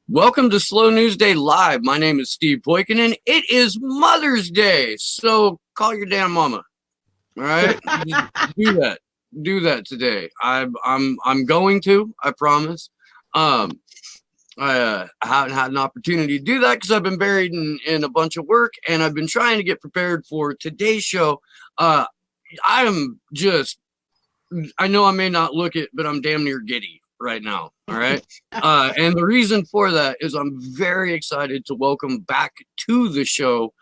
Welcome to Slow News Day Live. My name is Steve Poikinen. It is Mother's Day, so call your damn mama. All right, do that. Do that today. I'm going to. I promise. I haven't had an opportunity to do that because I've been buried in a bunch of work, and I've been trying to get prepared for today's show. I am just. I know I may not look it, but I'm damn near giddy right now. All right. And the reason for that is I'm very excited to welcome back to the show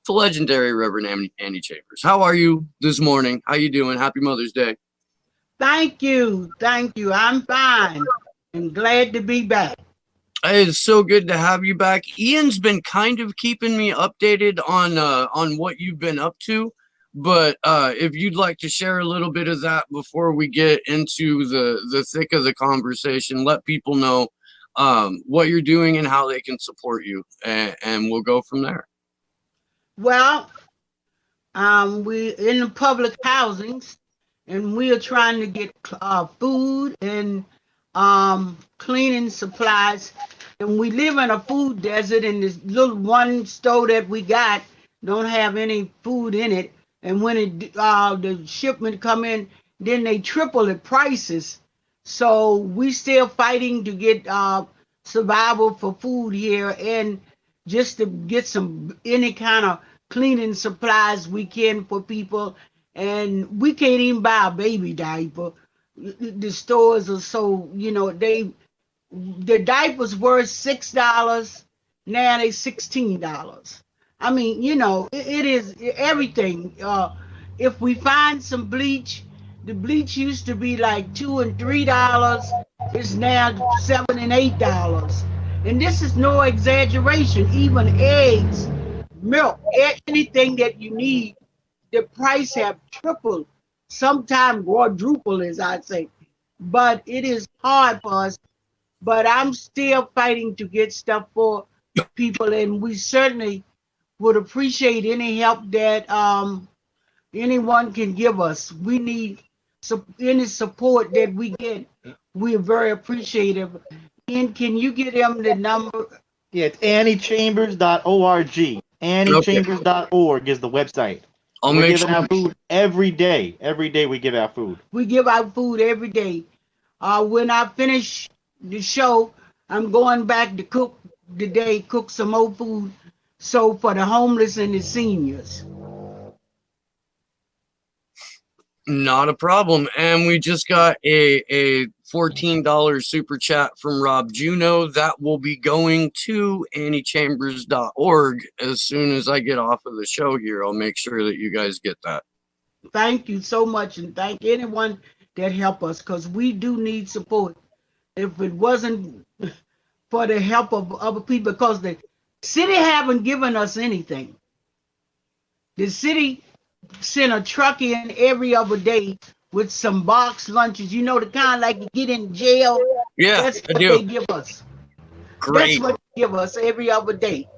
the legendary Rev Annie Chambers. How are you this morning? How you doing? Happy Mother's Day. Thank you. I'm fine and glad to be back. It's so good to have you back. Ian's been kind of keeping me updated on what you've been up to. But if you'd like to share a little bit of that before we get into the thick of the conversation, let people know what you're doing and how they can support you, and we'll go from there. Well, we're in the public housings, and we are trying to get food and cleaning supplies. And we live in a food desert, and this little one store that we got don't have any food in it. And when the shipment come in, then they triple the prices. So we still fighting to get survival for food here, and just to get some any kind of cleaning supplies we can for people. And we can't even buy a baby diaper. The stores are so, the diapers were $6. Now they $16. I mean, it is everything. If we find some bleach, the bleach used to be like $2 and $3. It's now $7 and $8. And this is no exaggeration. Even eggs, milk, anything that you need, the price have tripled, sometimes quadruple, as I say. But it is hard for us. But I'm still fighting to get stuff for people, and we certainly would appreciate any help that anyone can give us. We need any support that we get. We're very appreciative. And can you get them the number? Yeah, it's anniechambers.org. Anniechambers.org is the website. We're giving out food every day. Every day we give out food. We give out food every day. When I finish the show, I'm going back to cook some more food. So for the homeless and the seniors. Not a problem. And we just got a $14 super chat from Rob Juno that will be going to anniechambers.org as soon as I get off of the show here. I'll make sure that you guys get that. Thank you so much, and thank anyone that help us, because we do need support. If it wasn't for the help of other people, because the city haven't given us anything. The city sent a truck in every other day with some box lunches. The kind like you get in jail. Yeah, that's what they give us. Great. That's what they give us every other day.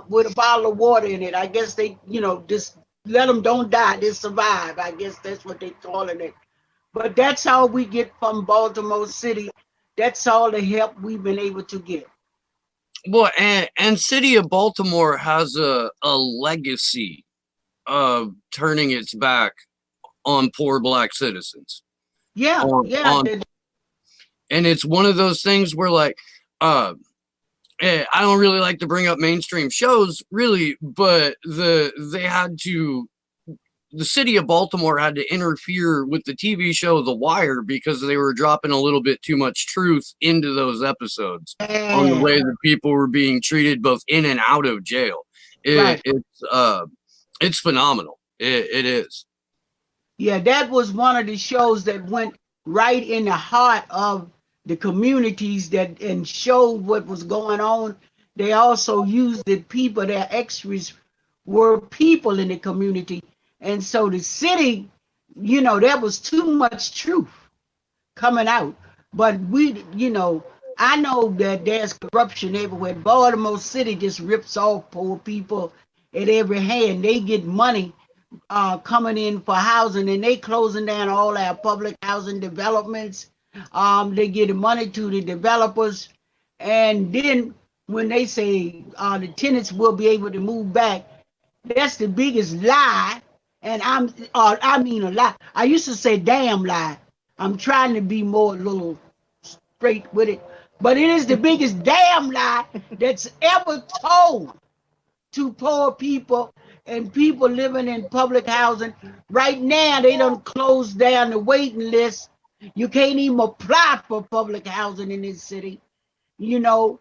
With a bottle of water in it. I guess they, just let them don't die. They survive. I guess that's what they're calling it. But that's all we get from Baltimore City. That's all the help we've been able to get. Well, and City of Baltimore has a legacy of turning its back on poor Black citizens. Yeah, and it's one of those things where, like, I don't really like to bring up mainstream shows, really, but the City of Baltimore had to interfere with the TV show The Wire because they were dropping a little bit too much truth into those episodes on the way that people were being treated both in and out of jail. It's phenomenal. It is. Yeah, that was one of the shows that went right in the heart of the communities and showed what was going on. They also used the people, their extras were people in the community. And so the city, there was too much truth coming out. But I know that there's corruption everywhere. Baltimore City just rips off poor people at every hand. They get money coming in for housing, and they closing down all our public housing developments. They get money to the developers, And then when they say the tenants will be able to move back, that's the biggest lie. And I mean a lie. I used to say damn lie. I'm trying to be more a little straight with it. But it is the biggest damn lie that's ever told to poor people and people living in public housing. Right now, they done closed down the waiting list. You can't even apply for public housing in this city, and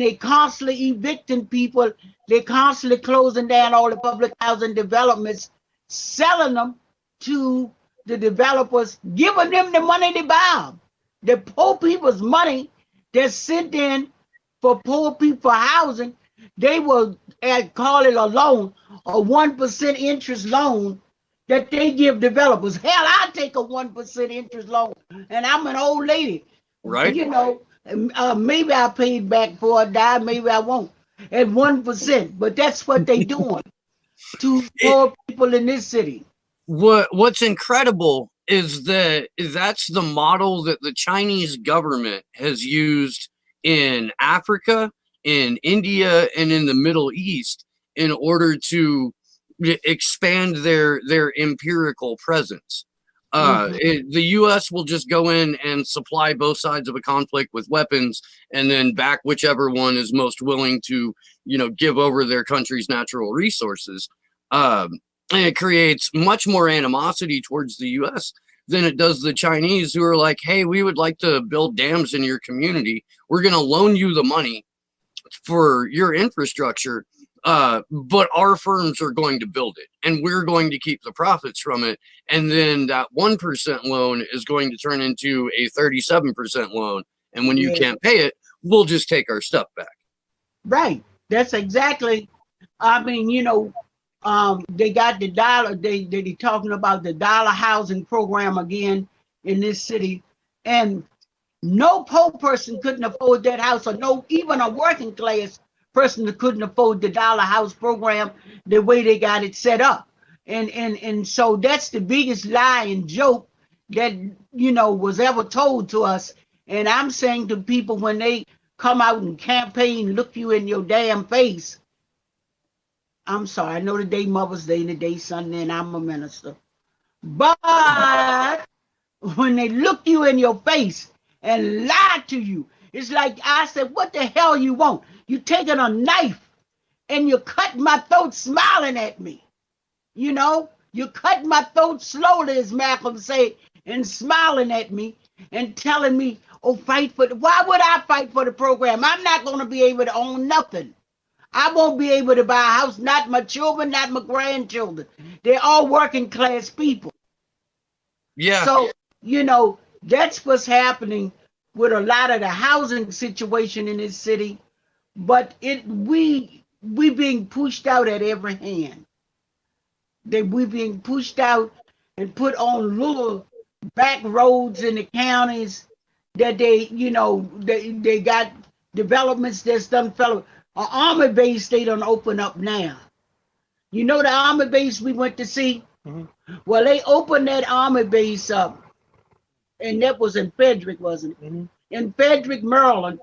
they constantly evicting people. They're constantly closing down all the public housing developments, selling them to the developers, giving them the money to buy them. The poor people's money that's sent in for poor people housing, they will call it a loan, a 1% interest loan that they give developers. Hell, I take a 1% interest loan, and I'm an old lady. Right. Maybe I paid back before I died, maybe I won't, at 1%, but that's what they doing to poor people in this city. What's incredible is that's the model that the Chinese government has used in Africa, in India, and in the Middle East in order to expand their empirical presence. The U.S. will just go in and supply both sides of a conflict with weapons, and then back whichever one is most willing to, give over their country's natural resources. And it creates much more animosity towards the U.S. than it does the Chinese, who are like, hey, we would like to build dams in your community. We're going to loan you the money for your infrastructure, but our firms are going to build it, and we're going to keep the profits from it. And then that 1% loan is going to turn into a 37% loan. And when you can't pay it, we'll just take our stuff back. Right. That's exactly. I mean, they got the dollar. They talking about the dollar housing program again in this city, and no poor person couldn't afford that house, or no, even a working class person that couldn't afford the dollar house program the way they got it set up. And so that's the biggest lie and joke that, was ever told to us. And I'm saying to people, when they come out and campaign, look you in your damn face. I'm sorry, I know the day Mother's Day and the day Sunday, and I'm a minister. But when they look you in your face and lie to you, it's like I said, what the hell you want? You taking a knife and you cut my throat smiling at me. You cut my throat slowly, as Malcolm say, and smiling at me and telling me, oh, fight for why would I fight for the program? I'm not going to be able to own nothing. I won't be able to buy a house, not my children, not my grandchildren. They're all working class people. Yeah. So, that's what's happening with a lot of the housing situation in this city. But we being pushed out at every hand. We being pushed out and put on little back roads in the counties that they got developments that's done fellow. An army base they done open up now. The army base we went to see? Mm-hmm. Well, they opened that army base up, and that was in Frederick, wasn't it? Mm-hmm. In Frederick, Maryland,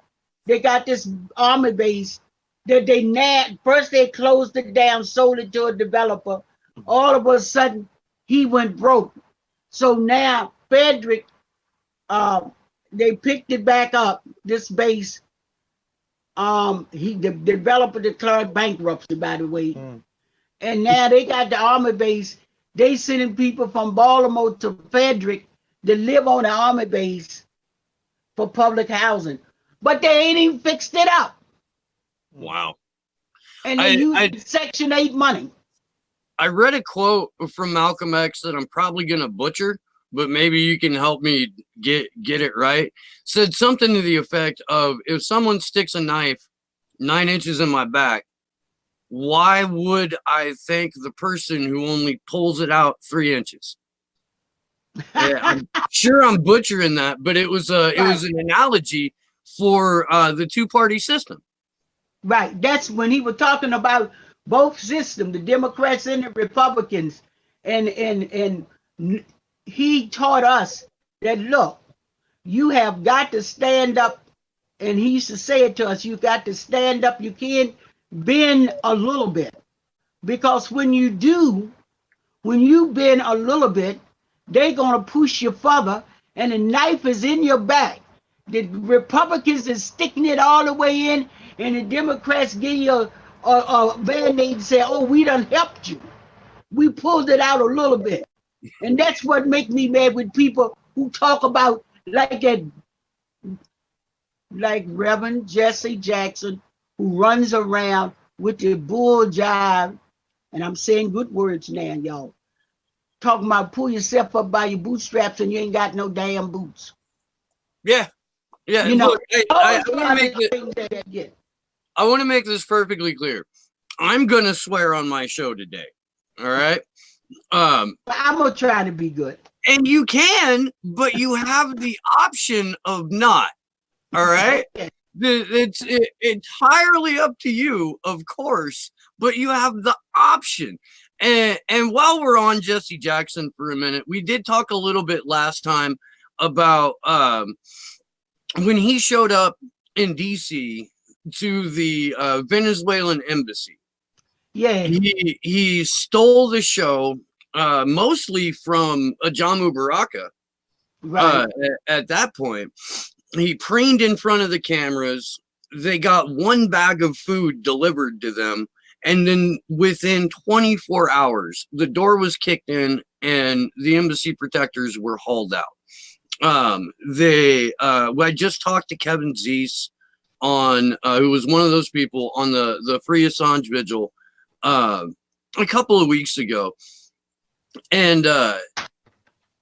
they got this army base that first they closed it down, sold it to a developer. All of a sudden, he went broke. So now Frederick, they picked it back up, this base. The developer declared bankruptcy, by the way. And now they got the army base. They sending people from Baltimore to Frederick to live on the army base for public housing. But they ain't even fixed it up. Wow. And they use Section 8 money. I read a quote from Malcolm+X that I'm probably going to butcher, but maybe you can help me get it right. Said something to the effect of, if someone sticks a knife 9 inches in my back, why would I thank the person who only pulls it out 3 inches? Yeah, I'm sure I'm butchering that, but it was an analogy for the two-party system. Right. That's when he was talking about both systems, the Democrats and the Republicans. And he taught us that, look, you have got to stand up And he used to say it to us, you got to stand up. You can't bend a little bit. Because when you bend a little bit, they're going to push you further, and the knife is in your back. The Republicans is sticking it all the way in, and the Democrats give you a band-aid and say, oh, we done helped you. We pulled it out a little bit. And that's what makes me mad with people who talk about like Reverend Jesse+Jackson, who runs around with the bull jive, and I'm saying good words now, y'all. Talking about pull yourself up by your bootstraps and you ain't got no damn boots. Yeah. You know, look, I want to make this perfectly clear. I'm going to swear on my show today. All right. I'm going to try to be good. And you can, but you have the option of not. All right. It's entirely up to you, of course, but you have the option. And while we're on Jesse Jackson for a minute, we did talk a little bit last time about when he showed up in DC to the Venezuelan embassy. Yeah, he stole the show mostly from Ajamu Baraka. right. At that point, he preened in front of the cameras. They got one bag of food delivered to them. And then within 24 hours, the door was kicked in and the embassy protectors were hauled out. I just talked to Kevin Zeese on, who was one of those people on the Free Assange Vigil a couple of weeks ago. And I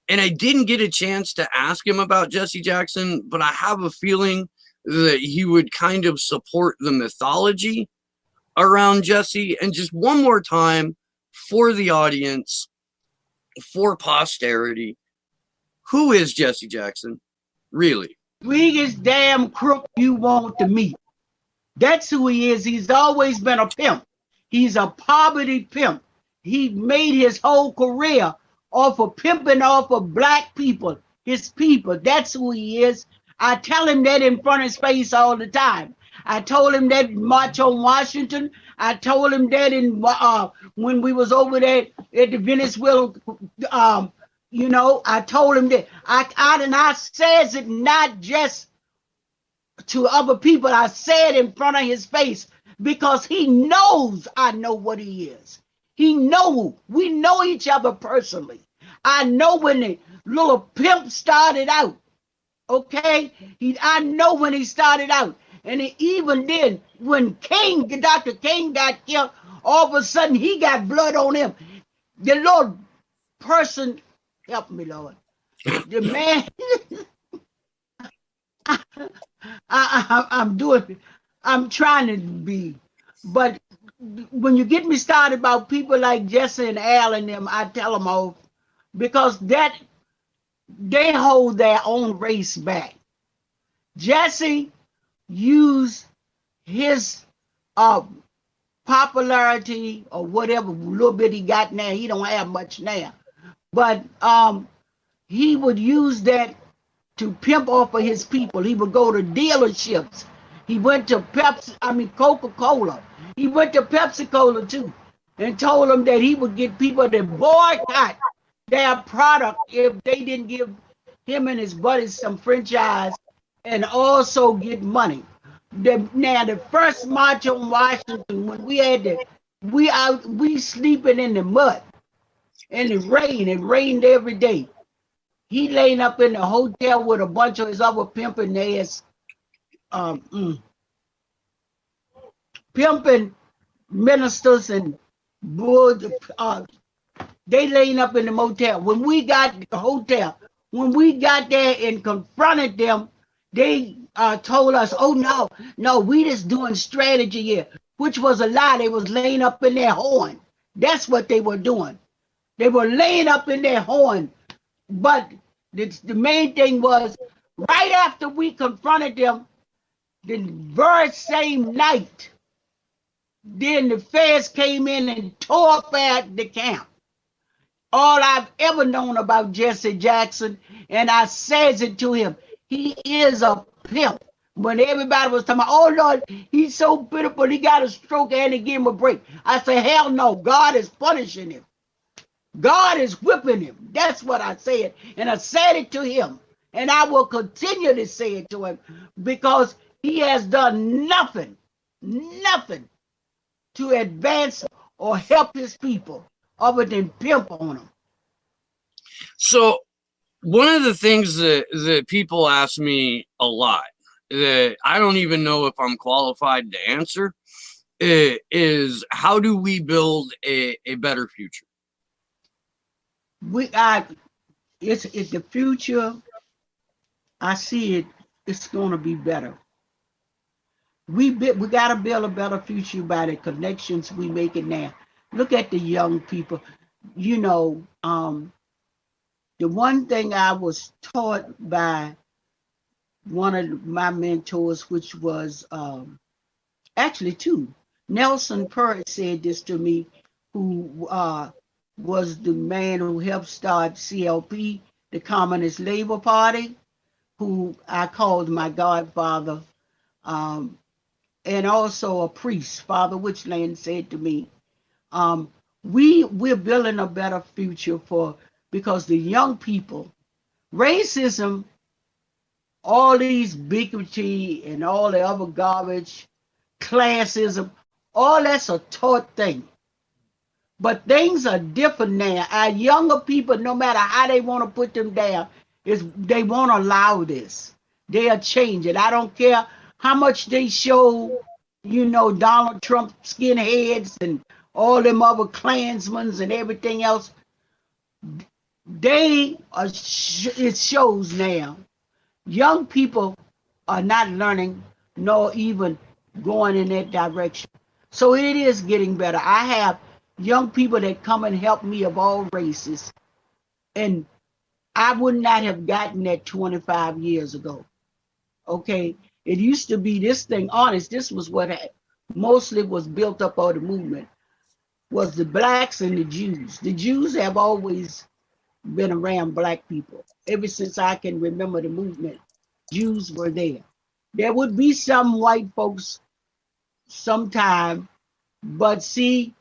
didn't get a chance to ask him about Jesse Jackson, but I have a feeling that he would kind of support the mythology around Jesse. And just one more time for the audience, for posterity, who is Jesse Jackson? Really? Biggest damn crook you want to meet. That's who he is. He's always been a pimp. He's a poverty pimp. He made his whole career off of pimping off of black people, his people. That's who he is. I tell him that in front of his face all the time. I told him that March on Washington. I told him that in when we was over there at the Venezuela, you know, I told him that. I says it not just to other people. I said in front of his face because he knows I know what he is. He know we know each other personally. I know when the little pimp started out. Okay, I know when he started out. And even then, when Dr. King got killed, all of a sudden he got blood on him. The little person, help me, Lord. The man, I'm trying to be, but when you get me started about people like Jesse and Al and them, I tell them off because that they hold their own race back. Jesse used his popularity or whatever little bit he got now. He don't have much now, but he would use that to pimp off of his people. He would go to dealerships. He went to Coca-Cola. He went to Pepsi-Cola too and told them that he would get people to boycott their product if they didn't give him and his buddies some franchise and also get money. Now the first march on Washington, when we had we sleeping in the mud, in the rain. It rained every day. He laying up in the hotel with a bunch of his other pimping ass, pimping ministers and they laying up in the motel. When we got the hotel, when we got there and confronted them, they told us, oh no, we just doing strategy here, which was a lie. They was laying up in their horn. That's what they were doing. They were laying up in their horn. But the main thing was, right after we confronted them, the very same night, then the feds came in and tore up at the camp. All I've ever known about Jesse Jackson, and I says it to him, he is a pimp When everybody was talking about, oh Lord, he's so pitiful, he got a stroke and they give him a break. I say, hell no, God is punishing him. God is whipping him. That's what I said. And I said it to him. And I will continue to say it to him because he has done nothing to advance or help his people other than pimp on them. So one of the things that people ask me a lot that I don't even know if I'm qualified to answer is how do we build a better future? It's the future. I see it. It's going to be better. We got to build a better future by the connections we make it now. Look at the young people. You know, the one thing I was taught by one of my mentors, which was actually two. Nelson Purdy said this to me, who was the man who helped start CLP, the Communist Labor Party, who I called my godfather, and also a priest, Father Witchland, said to me, we're building a better future because the young people, racism, all these bigotry and all the other garbage, classism, all that's a taught thing. But things are different now. Our younger people, no matter how they want to put them down, they won't allow this. They'll change it. I don't care how much they show, Donald Trump skinheads and all them other Klansmen and everything else. It shows now. Young people are not learning nor even going in that direction. So it is getting better. I have young people that come and help me of all races. And I would not have gotten that 25 years ago. Okay. It used to be this thing, honest, this was what mostly was built up of the movement, was the blacks and the Jews. The Jews have always been around black people. Ever since I can remember the movement, Jews were there. There would be some white folks sometime, but see,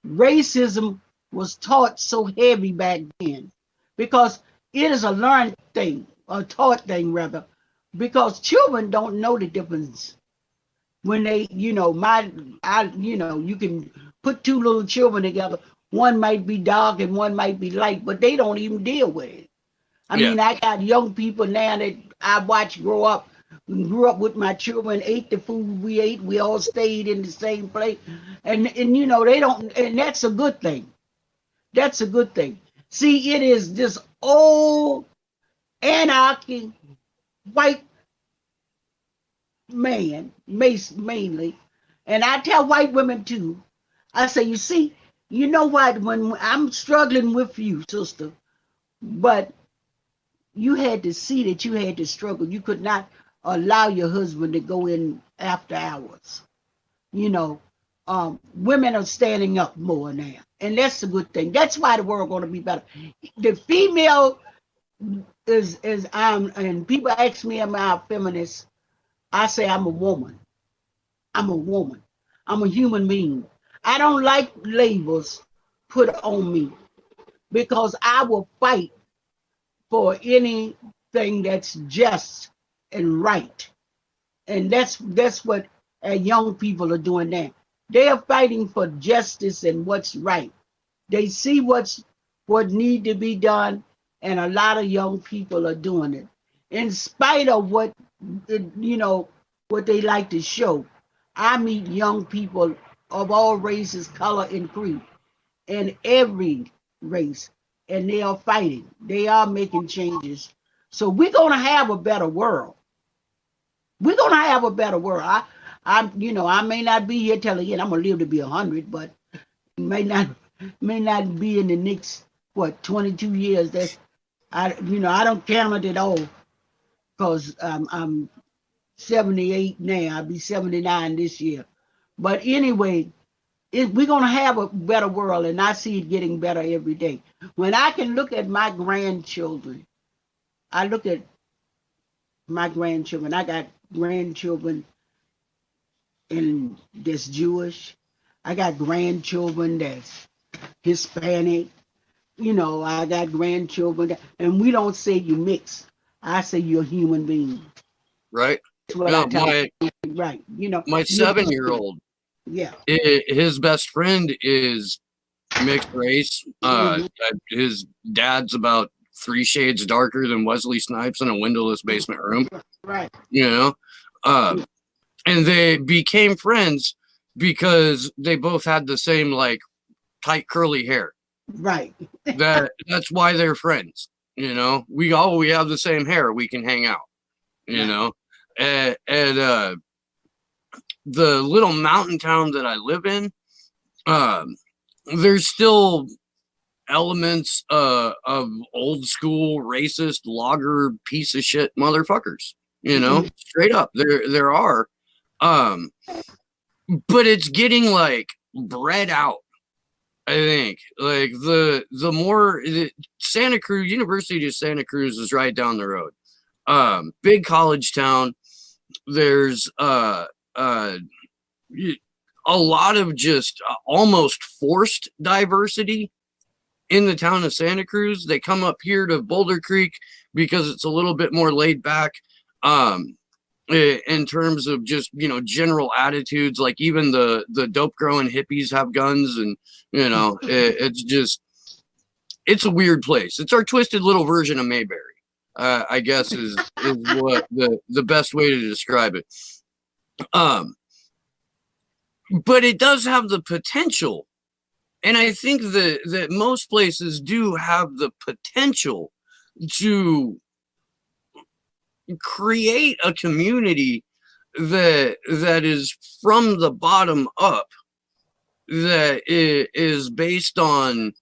racism was taught so heavy back then because it is a learned thing, a taught thing rather, because children don't know the difference when they, you can put two little children together. One might be dark and one might be light, but they don't even deal with it. I mean, I got young people now that I watch grew up with my children, ate the food we ate. We all stayed in the same place. And they don't, and that's a good thing. That's a good thing. See, it is this old anarchy, white man, mainly. And I tell white women too, I say, you see, you know what, when I'm struggling with you, sister, but you had to see that you had to struggle. You could not allow your husband to go in after hours. Women are standing up more now, and that's a good thing. That's why the world going to be better. The female is and people ask me, am I a feminist? I say I'm a woman. I'm a woman. I'm a human being. I don't like labels put on me because I will fight for anything that's just and right. And that's what young people are doing now. They are fighting for justice and what's right. They see what need to be done, and a lot of young people are doing it. In spite of what they like to show. I meet young people of all races, color, and creed, in every race, and they are fighting. They are making changes. So we're going to have a better world. We're going to have a better world. I may not be here till again. I'm going to live to be 100, but may not be in the next 22 years. I don't count it at all, because I'm 78 now. I'll be 79 this year. But anyway, we're going to have a better world, and I see it getting better every day. When I can look at my grandchildren, I look at my grandchildren. I got grandchildren that's Jewish. I got grandchildren that's Hispanic. I got grandchildren, and we don't say you mix. I say you're a human being. Right. That's what I tell you. Right. My 7-year-old. Yeah. His best friend is mixed race. His dad's about 3 shades darker than Wesley Snipes in a windowless basement room. Right. And they became friends because they both had the same like tight curly hair. Right. That's why they're friends. We have the same hair. We can hang out. And the little mountain town that I live in, there's still elements of old school racist logger piece of shit motherfuckers. Straight up, there are. But it's getting like bred out. I think like the more Santa Cruz, University of Santa Cruz is right down the road. Big college town. There's a lot of just almost forced diversity in the town of Santa Cruz. They come up here to Boulder Creek because it's a little bit more laid back. In terms of just general attitudes, like even the dope growing hippies have guns, and it's a weird place. It's our twisted little version of Mayberry, I guess is what the best way to describe it. But it does have the potential, and I think that most places do have the potential to create a community that is from the bottom up, that is based on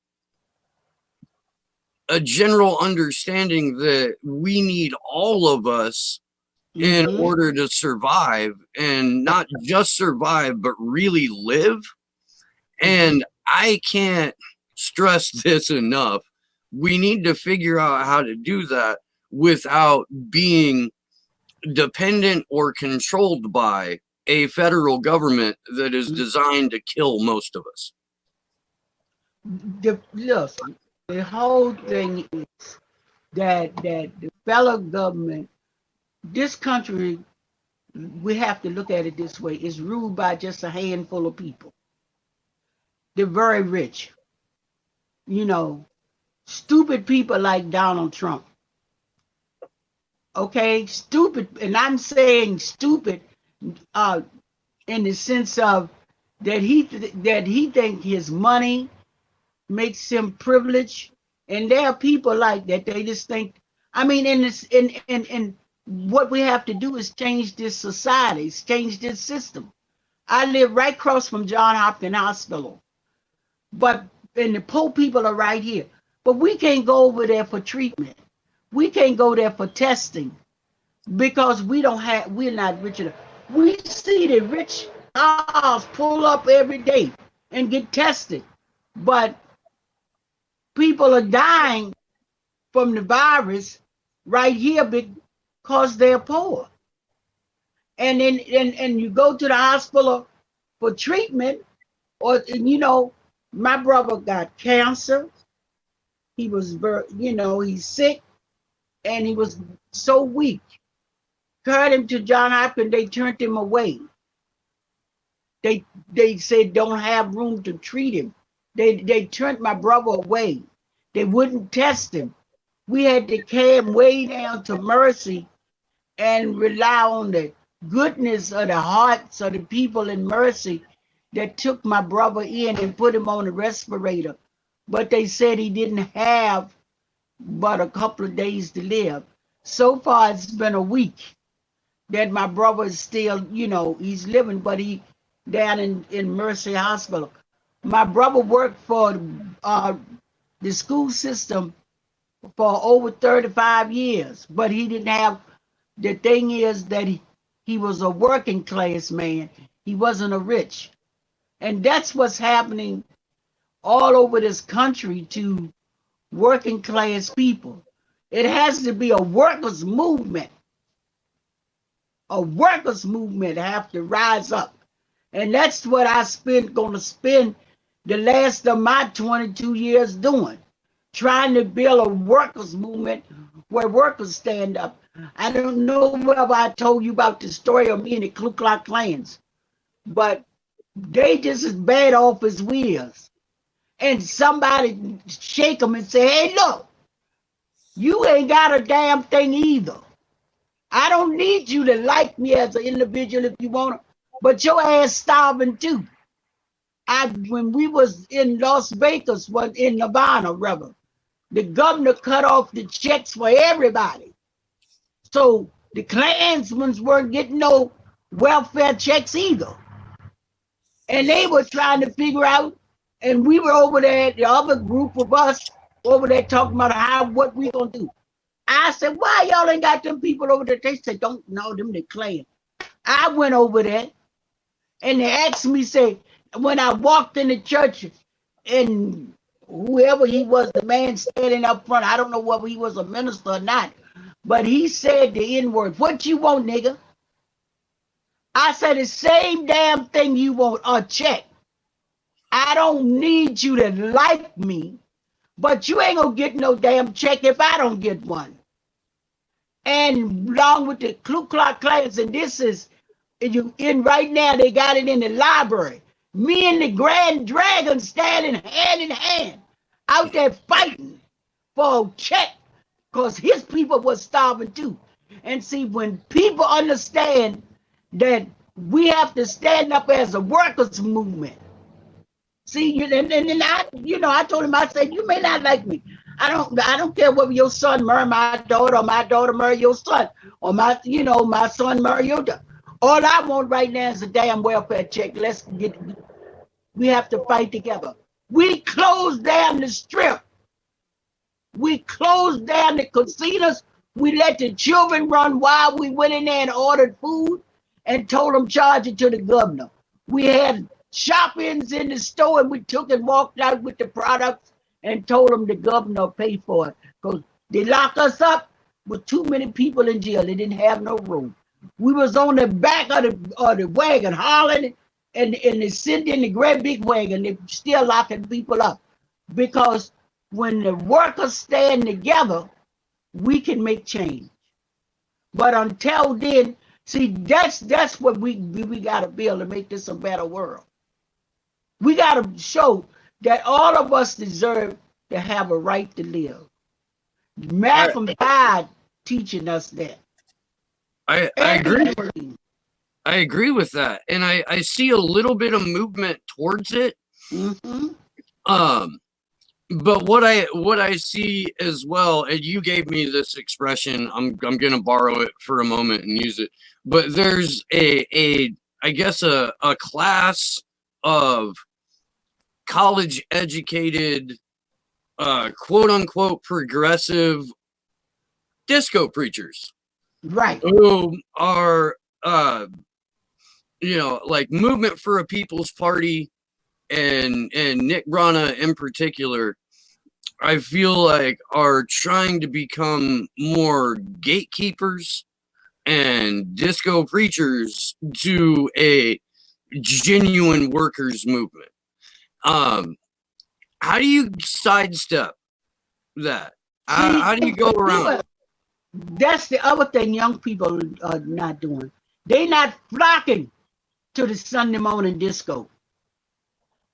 a general understanding that we need all of us in order to survive, and not just survive, but really live. And I can't stress this enough. We need to figure out how to do that without being dependent or controlled by a federal government that is designed to kill most of us. The whole thing is that the federal government, this country, we have to look at it this way, is ruled by just a handful of people. They're very rich. Stupid people like Donald Trump. Okay, stupid, and I'm saying stupid in the sense of that he think his money makes him privileged, and there are people like that. They just think. I mean, in what we have to do is change this society, change this system. I live right across from John Hopkins Hospital, and the poor people are right here. But we can't go over there for treatment. We can't go there for testing because we're not rich enough. We see the rich cars pull up every day and get tested, but people are dying from the virus right here because they're poor. And then you go to the hospital for treatment, or my brother got cancer. He was he's sick. And he was so weak. Carried him to John Hopkins, they turned him away. They said don't have room to treat him. They turned my brother away. They wouldn't test him. We had to carry him way down to Mercy and rely on the goodness of the hearts of the people in Mercy that took my brother in and put him on a respirator. But they said he didn't have but a couple of days to live. So far, it's been a week that my brother is still, he's living, but he down in Mercy Hospital. My brother worked for the school system for over 35 years, but he didn't have, the thing is that he was a working class man. He wasn't a rich. And that's what's happening all over this country to working class people. It has to be a workers' movement. a workers' movement have to rise up. And that's what gonna spend the last of my 22 years doing, trying to build a workers' movement where workers stand up. I don't know whether I told you about the story of me and the Ku Klux Klans, but they just as bad off as we is. And somebody shake them and say, hey, look, you ain't got a damn thing either. I don't need you to like me as an individual if you want to, but your ass starving too. When we was in Las Vegas, was in Nevada, rather, the governor cut off the checks for everybody. So the Klansmen weren't getting no welfare checks either. And they were trying to figure out, and we were over there, the other group of us over there talking about what we gonna do. I said, why y'all ain't got them people over there? They said, don't know them, the Klan. I went over there and they asked me, say, when I walked in the church and whoever he was, the man standing up front, I don't know whether he was a minister or not, but he said the N-word, what you want, nigga? I said the same damn thing you want, a check. I don't need you to like me, but you ain't gonna get no damn check if I don't get one. And along with the Ku Klux Klans, and this is in right now, they got it in the library. Me and the Grand Dragon standing hand in hand out there fighting for a check because his people was starving too. And see, when people understand that we have to stand up as a workers' movement. See, and I told him, I said, you may not like me. I don't care whether your son marry my daughter or my daughter marry your son or my son marry your daughter. All I want right now is a damn welfare check. We have to fight together. We closed down the strip. We closed down the casinos. We let the children run wild. We went in there and ordered food and told them charge it to the governor. We had shop-ins in the store and we took and walked out with the products and told them the governor pay for it because they locked us up with too many people in jail. They didn't have no room. We was on the back of the wagon hollering and they sitting in the great big wagon. They still locking people up because when the workers stand together, we can make change. But until then, see, that's what we got to build to make this a better world. We got to show that all of us deserve to have a right to live. Malcolm died teaching us that. I agree. I agree with that. And I see a little bit of movement towards it. Mm-hmm. But what I see as well, and you gave me this expression, I'm gonna borrow it for a moment and use it. But there's I guess a class of college educated quote unquote progressive disco preachers. Right. Who are like Movement for a People's Party and Nick Brana in particular, I feel like are trying to become more gatekeepers and disco preachers to a genuine workers movement. How do you sidestep that? How do you go around? That's the other thing young people are not doing. They're not flocking to the Sunday morning disco.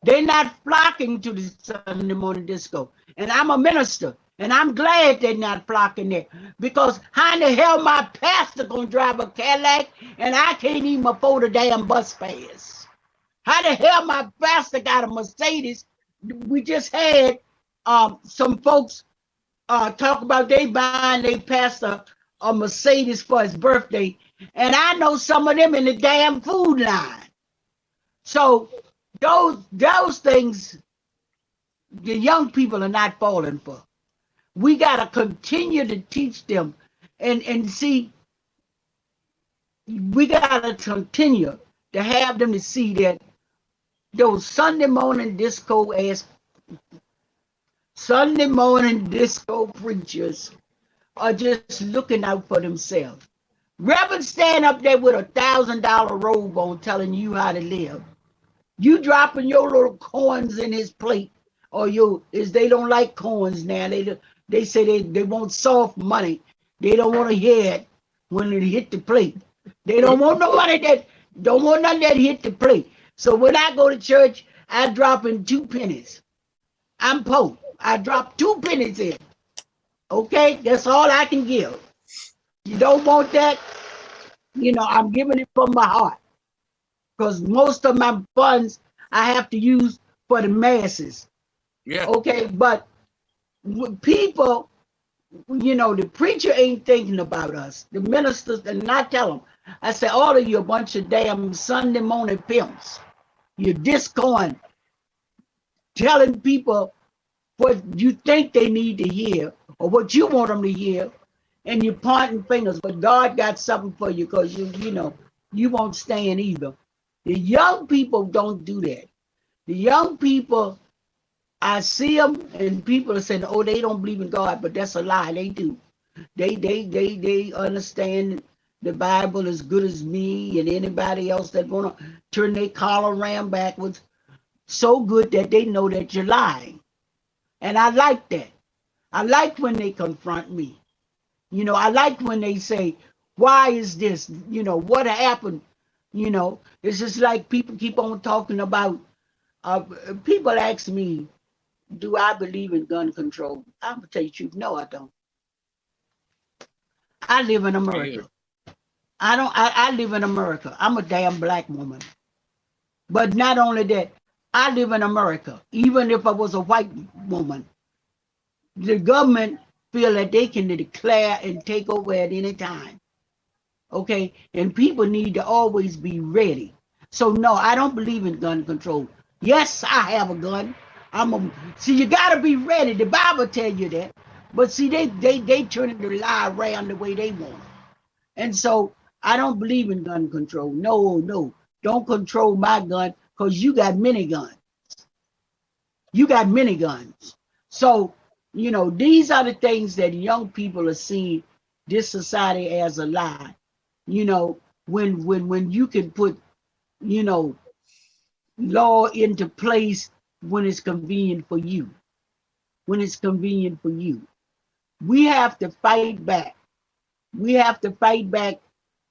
They're not flocking to the Sunday morning disco. And I'm a minister, and I'm glad they're not flocking there. Because how in the hell my pastor gonna drive a Cadillac and I can't even afford a damn bus pass? How the hell my pastor got a Mercedes? We just had some folks talk about they buying their pastor a Mercedes for his birthday. And I know some of them in the damn food line. So those things, the young people are not falling for. We got to continue to teach them and see, we got to continue to have them to see that those Sunday morning disco preachers are just looking out for themselves. Reverend stand up there with $1,000 robe on telling you how to live. You dropping your little coins in his plate, or they don't like coins now. They say they want soft money. They don't want to hear it when it hit the plate. They don't want no money don't want nothing that hit the plate. So when I go to church, I drop in 2 pennies. I'm poor. I drop 2 pennies in. Okay, that's all I can give. You don't want that? I'm giving it from my heart. Because most of my funds I have to use for the masses. Yeah. Okay, but people, the preacher ain't thinking about us. The ministers, and I tell them, I say, all of you a bunch of damn Sunday morning pimps. You're discoing, telling people what you think they need to hear or what you want them to hear, and you're pointing fingers. But God got something for you, because you won't stand either. The young people don't do that. The young people, I see them, and people are saying, "Oh, they don't believe in God," but that's a lie. They do. They understand the Bible as good as me and anybody else that wanna turn their collar around backwards. So good that they know that you're lying, and I like that. I like when they confront me. I like when they say, "Why is this? What happened?" It's just like people keep on talking about. People ask me, do I believe in gun control? I'm gonna tell you the truth. No, I don't. I live in America. I live in America. I'm a damn black woman. But not only that, I live in America. Even if I was a white woman, the government feel that they can declare and take over at any time. Okay, and people need to always be ready. So no, I don't believe in gun control. Yes, I have a gun. See, you gotta be ready. The Bible tell you that. But see, they turn the lie around the way they want. And so I don't believe in gun control. No, don't control my gun, because you got many guns. You got many guns. So these are the things that young people are seeing this society as a lie. When you can put law into place when it's convenient for you. When it's convenient for you. We have to fight back. We have to fight back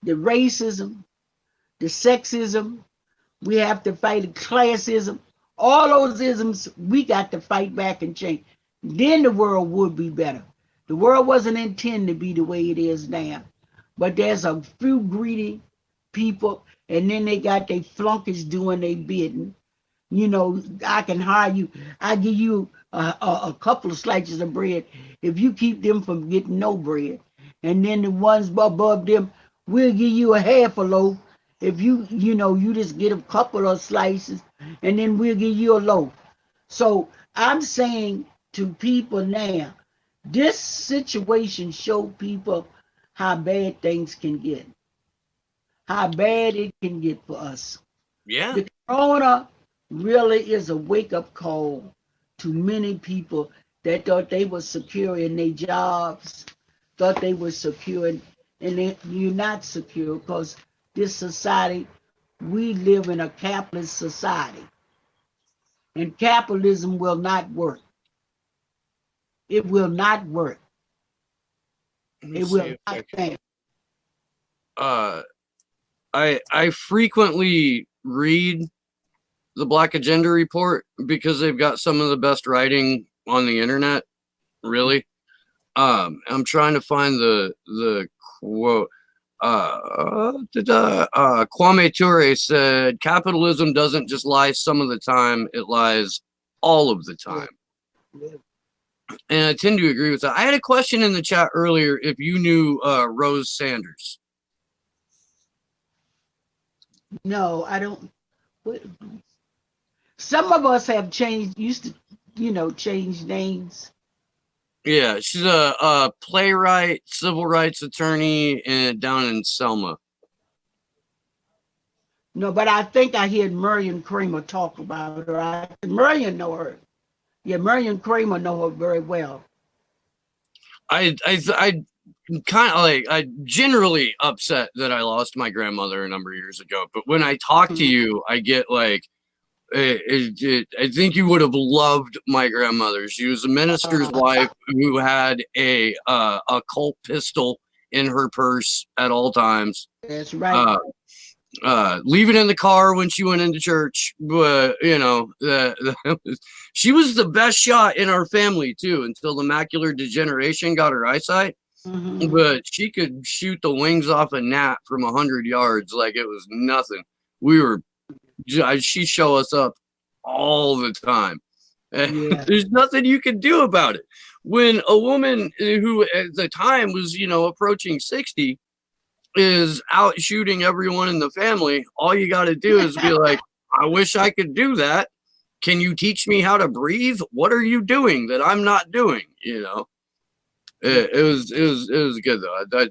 the racism, the sexism. We have to fight the classism. All those isms, we got to fight back and change. Then the world would be better. The world wasn't intended to be the way it is now. But there's a few greedy people, and then they got their flunkies doing their bidding. I can hire you. I give you a couple of slices of bread if you keep them from getting no bread. And then the ones above them, we'll give you a half a loaf if you just get a couple of slices, and then we'll give you a loaf. So I'm saying to people now, this situation show people how bad things can get, how bad it can get for us. Yeah. The corona really is a wake-up call to many people that thought they were secure in their jobs, thought they were secure, and you're not secure, because this society, we live in a capitalist society, and capitalism will not work. It will not work. It will not stand. I frequently read the Black Agenda Report because they've got some of the best writing on the internet. Really, I'm trying to find the quote. Kwame Ture said, "Capitalism doesn't just lie some of the time; it lies all of the time." Yeah. And I tend to agree with that. I had a question in the chat earlier if you knew Rose Sanders. No, I don't. Some of us have used to, change names. Yeah, she's a playwright, civil rights attorney, and down in Selma. No, but I think I heard Marion Kramer talk about her. Marion know her. Yeah, Marion Kramer know her very well. I kind of like I generally upset that I lost my grandmother a number of years ago. But when I talk to you, I get like, I think you would have loved my grandmother. She was a minister's wife who had a Colt pistol in her purse at all times. That's right. Leave it in the car when she went into church. But you know, she was the best shot in our family too, until the macular degeneration got her eyesight. But she could shoot the wings off a gnat from 100 yards like it was nothing. She show us up all the time. Yeah. There's nothing you can do about it. When a woman who at the time was, you know, approaching 60 is out shooting everyone in the family, all you got to do is be like, I wish I could do that. Can you teach me how to breathe? What are you doing that I'm not doing? You know, it was good though.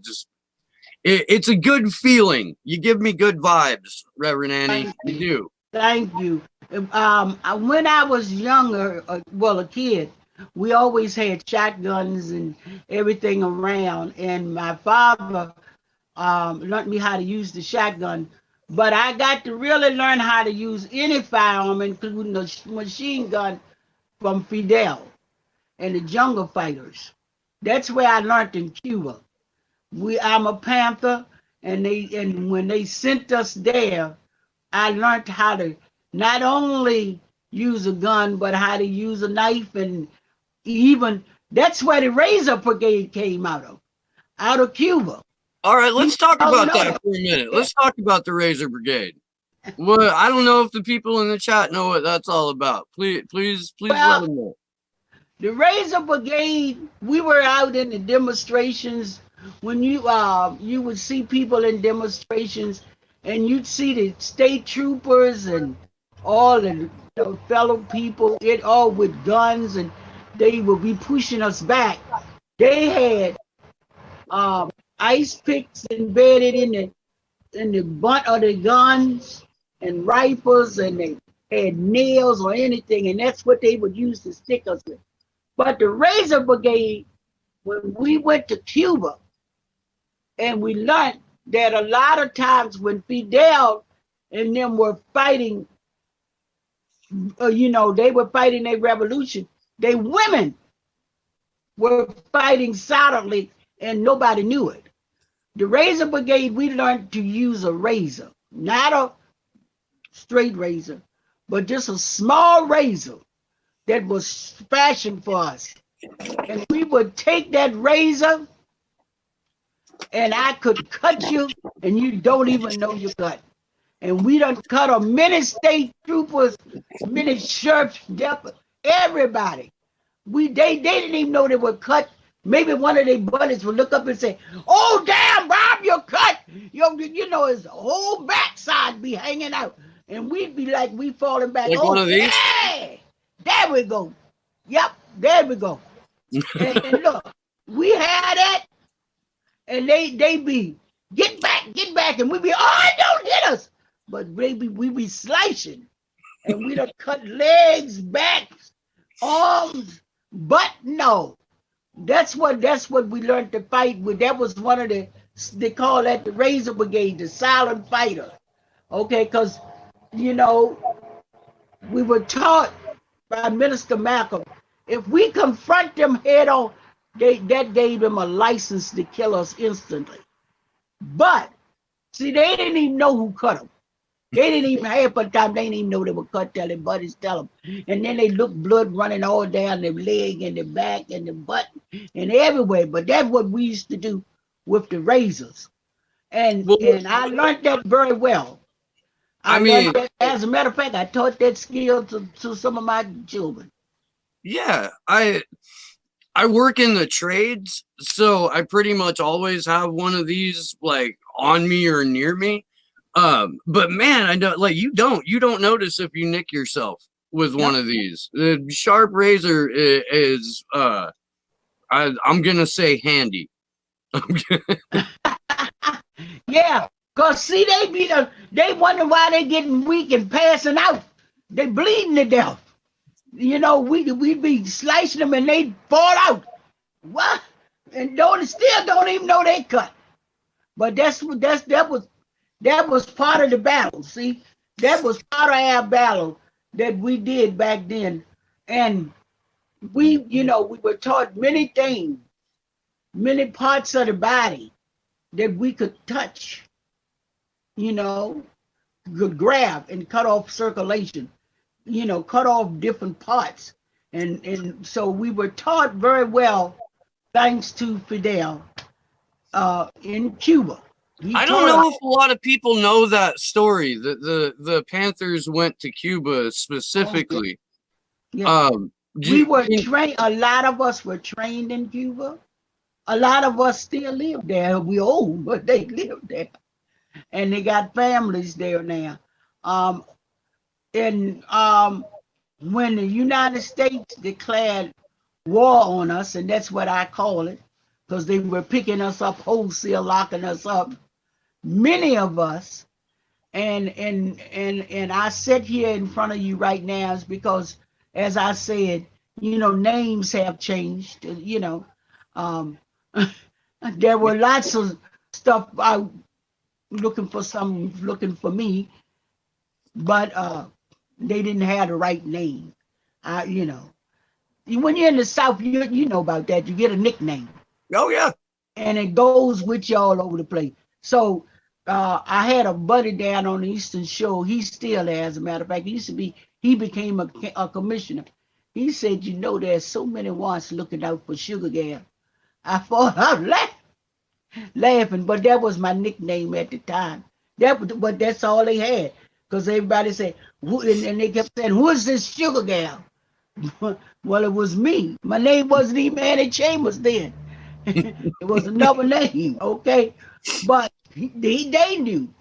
It's a good feeling. You give me good vibes, Reverend Annie. You do. Thank you. When I was younger, a kid, we always had shotguns and everything around. And my father learned me how to use the shotgun. But I got to really learn how to use any firearm, including the machine gun from Fidel and the Jungle Fighters. That's where I learned in Cuba. I'm a Panther, and when they sent us there, I learned how to not only use a gun, but how to use a knife, and even that's where the Razor Brigade came out of Cuba. All right, let's talk about that for a minute. Let's talk about the Razor Brigade. Well, I don't know if the people in the chat know what that's all about. Please let them know. The Razor Brigade, we were out in the demonstrations. When you would see people in demonstrations, and you'd see the state troopers and all the fellow people, it all with guns, and they would be pushing us back. They had ice picks embedded in the butt of the guns and rifles, and they had nails or anything, and that's what they would use to stick us with. But the Razor Brigade, when we went to Cuba, and we learned that a lot of times when Fidel and them were fighting, they were fighting a revolution, they women were fighting silently and nobody knew it. The Razor Brigade, we learned to use a razor, not a straight razor, but just a small razor that was fashioned for us. And we would take that razor, and I could cut you, and you don't even know you cut. And we done cut a many state troopers, many sheriffs, everybody. They didn't even know they were cut. Maybe one of their buddies would look up and say, "Oh damn, Bob, you're cut." His whole backside be hanging out, and we'd be like, we falling back. Like one of these? Hey, there we go. Yep, there we go. and look, we had that. And they be, get back, and we be, don't hit us. But baby, we be slicing, and we done cut legs, backs, arms, but no. That's what we learned to fight with. That was one of they call that the Razor Brigade, the silent fighter. Okay, because, we were taught by Minister Malcolm, if we confront them head on, that gave them a license to kill us instantly. But see, they didn't even know who cut them. They didn't even half the time. They didn't even know they were cut till their buddies tell them. And then they look blood running all down their leg and their back and the butt and everywhere. But that's what we used to do with the razors, and I learned that very well. As a matter of fact, I taught that skill to some of my children. Yeah, I work in the trades, so I pretty much always have one of these like on me or near me. But man, I know you don't notice if you nick yourself with one of these. The sharp razor is I'm gonna say handy. Yeah, cause see, they wonder why they getting weak and passing out. They bleeding to death. We'd be slicing them and they'd fall out. What? and still don't even know they cut. But that was part of the battle. See, that was part of our battle that we did back then, and we were taught many things, many parts of the body that we could touch, could grab and cut off circulation, cut off different parts. And so we were taught very well, thanks to Fidel in Cuba. I don't know if a lot of people know that story, that the Panthers went to Cuba specifically. Yeah. We were trained, a lot of us were trained in Cuba. A lot of us still live there. We old, but they live there. And they got families there now. When the United States declared war on us, and that's what I call it, because they were picking us up wholesale, locking us up, many of us, and I sit here in front of you right now is because, as I said, names have changed. There were lots of stuff out looking for me, but they didn't have the right name. When you're in the South, you know about that. You get a nickname. Oh yeah. And it goes with you all over the place. So I had a buddy down on the Eastern Shore. He still, as a matter of fact, he became a commissioner. He said, there's so many ones looking out for sugar gal. I thought out laughing, but that was my nickname at the time. But that's all they had, because everybody said, and they kept saying, who is this sugar gal? Well, it was me. My name wasn't even Annie Chambers then. It was another name, okay? But they knew.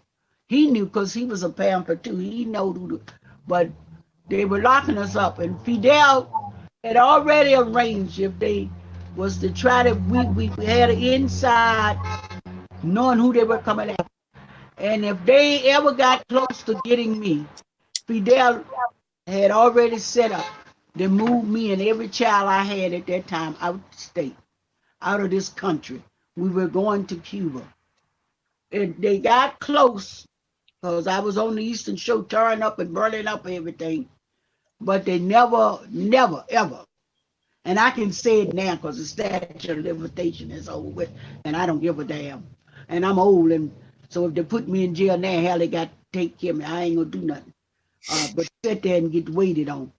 He knew, because he was a Panther too. He knew but they were locking us up, and Fidel had already arranged if they was to try to, we had an inside knowing who they were coming after. And if they ever got close to getting me, Fidel had already set up to move me and every child I had at that time out of the state, out of this country. We were going to Cuba. And they got close, because I was on the Eastern Shore tearing up and burning up everything. But they never, ever. And I can say it now because the statute of limitation is over with, and I don't give a damn. And I'm old, and so if they put me in jail now, hell, they got to take care of me. I ain't gonna do nothing. But sit there and get waited on.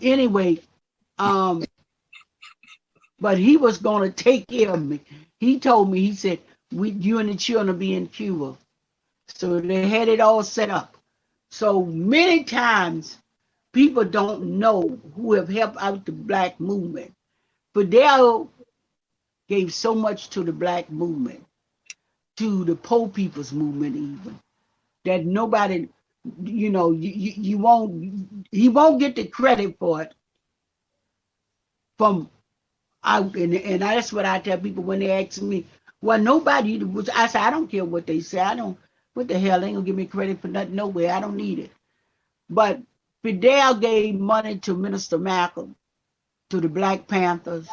Anyway, but he was gonna take care of me. He told me, he said, you and the children will be in Cuba. So they had it all set up. So many times, people don't know who have helped out the Black movement. Fidel gave so much to the Black movement, to the poor people's movement even, that nobody, he won't get the credit for it from out. And that's what I tell people when they ask me, well, nobody, I say, I don't care what they say. What the hell, they ain't gonna give me credit for nothing nowhere. I don't need it. But Fidel gave money to Minister Malcolm, to the Black Panthers,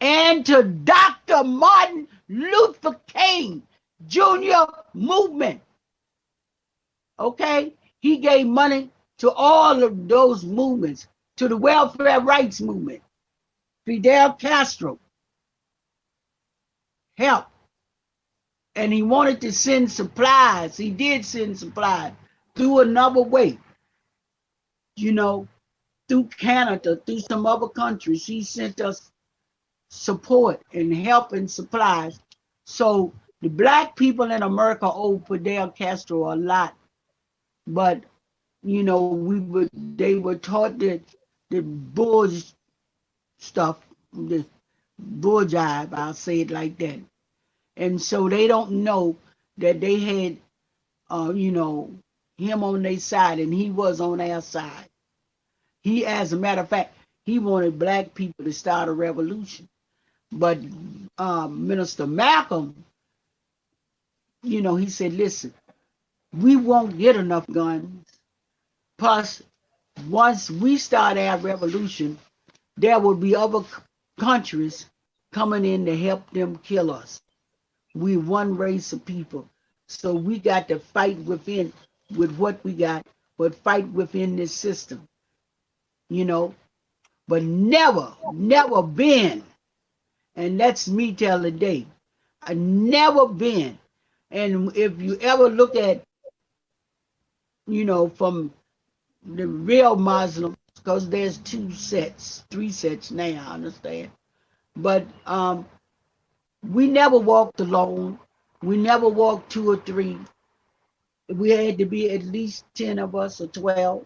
and to Dr. Martin Luther King Jr. movement. Okay? He gave money to all of those movements, to the welfare rights movement. Fidel Castro helped. And he wanted to send supplies. He did send supplies through another way. Through Canada, through some other countries. He sent us support and help and supplies. So the Black people in America owe Fidel Castro a lot. But, they were taught that the bourgeois stuff, the bourgeois, I'll say it like that. And so they don't know that they had, him on their side, and he was on our side. He, as a matter of fact, he wanted Black people to start a revolution. But Minister Malcolm, he said, listen, we won't get enough guns. Plus, once we start our revolution, there will be other countries coming in to help them kill us. We one race of people. So we got to fight within with what we got, but fight within this system, you know. But never been, and that's me till the day. I never been. And if you ever look at, you know, from the real Muslims, because there's 3 sets now, I understand. But we never walked alone. We never walked 2 or 3. We had to be at least 10 of us or 12.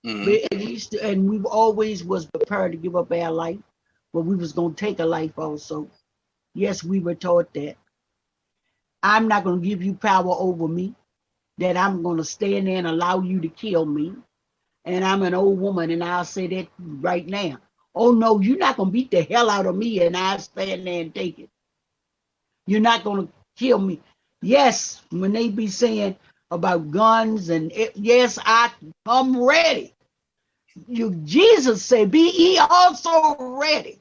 At least, and we always was prepared to give up our life, but we was going to take a life also. Yes, we were taught that. I'm not going to give you power over me, that I'm going to stand there and allow you to kill me. And I'm an old woman, and I'll say that right now. Oh, no, you're not going to beat the hell out of me, and I'll stand there and take it. You're not going to kill me. Yes, when they be saying about guns, and yes, I'm ready. Jesus said, be ye also ready.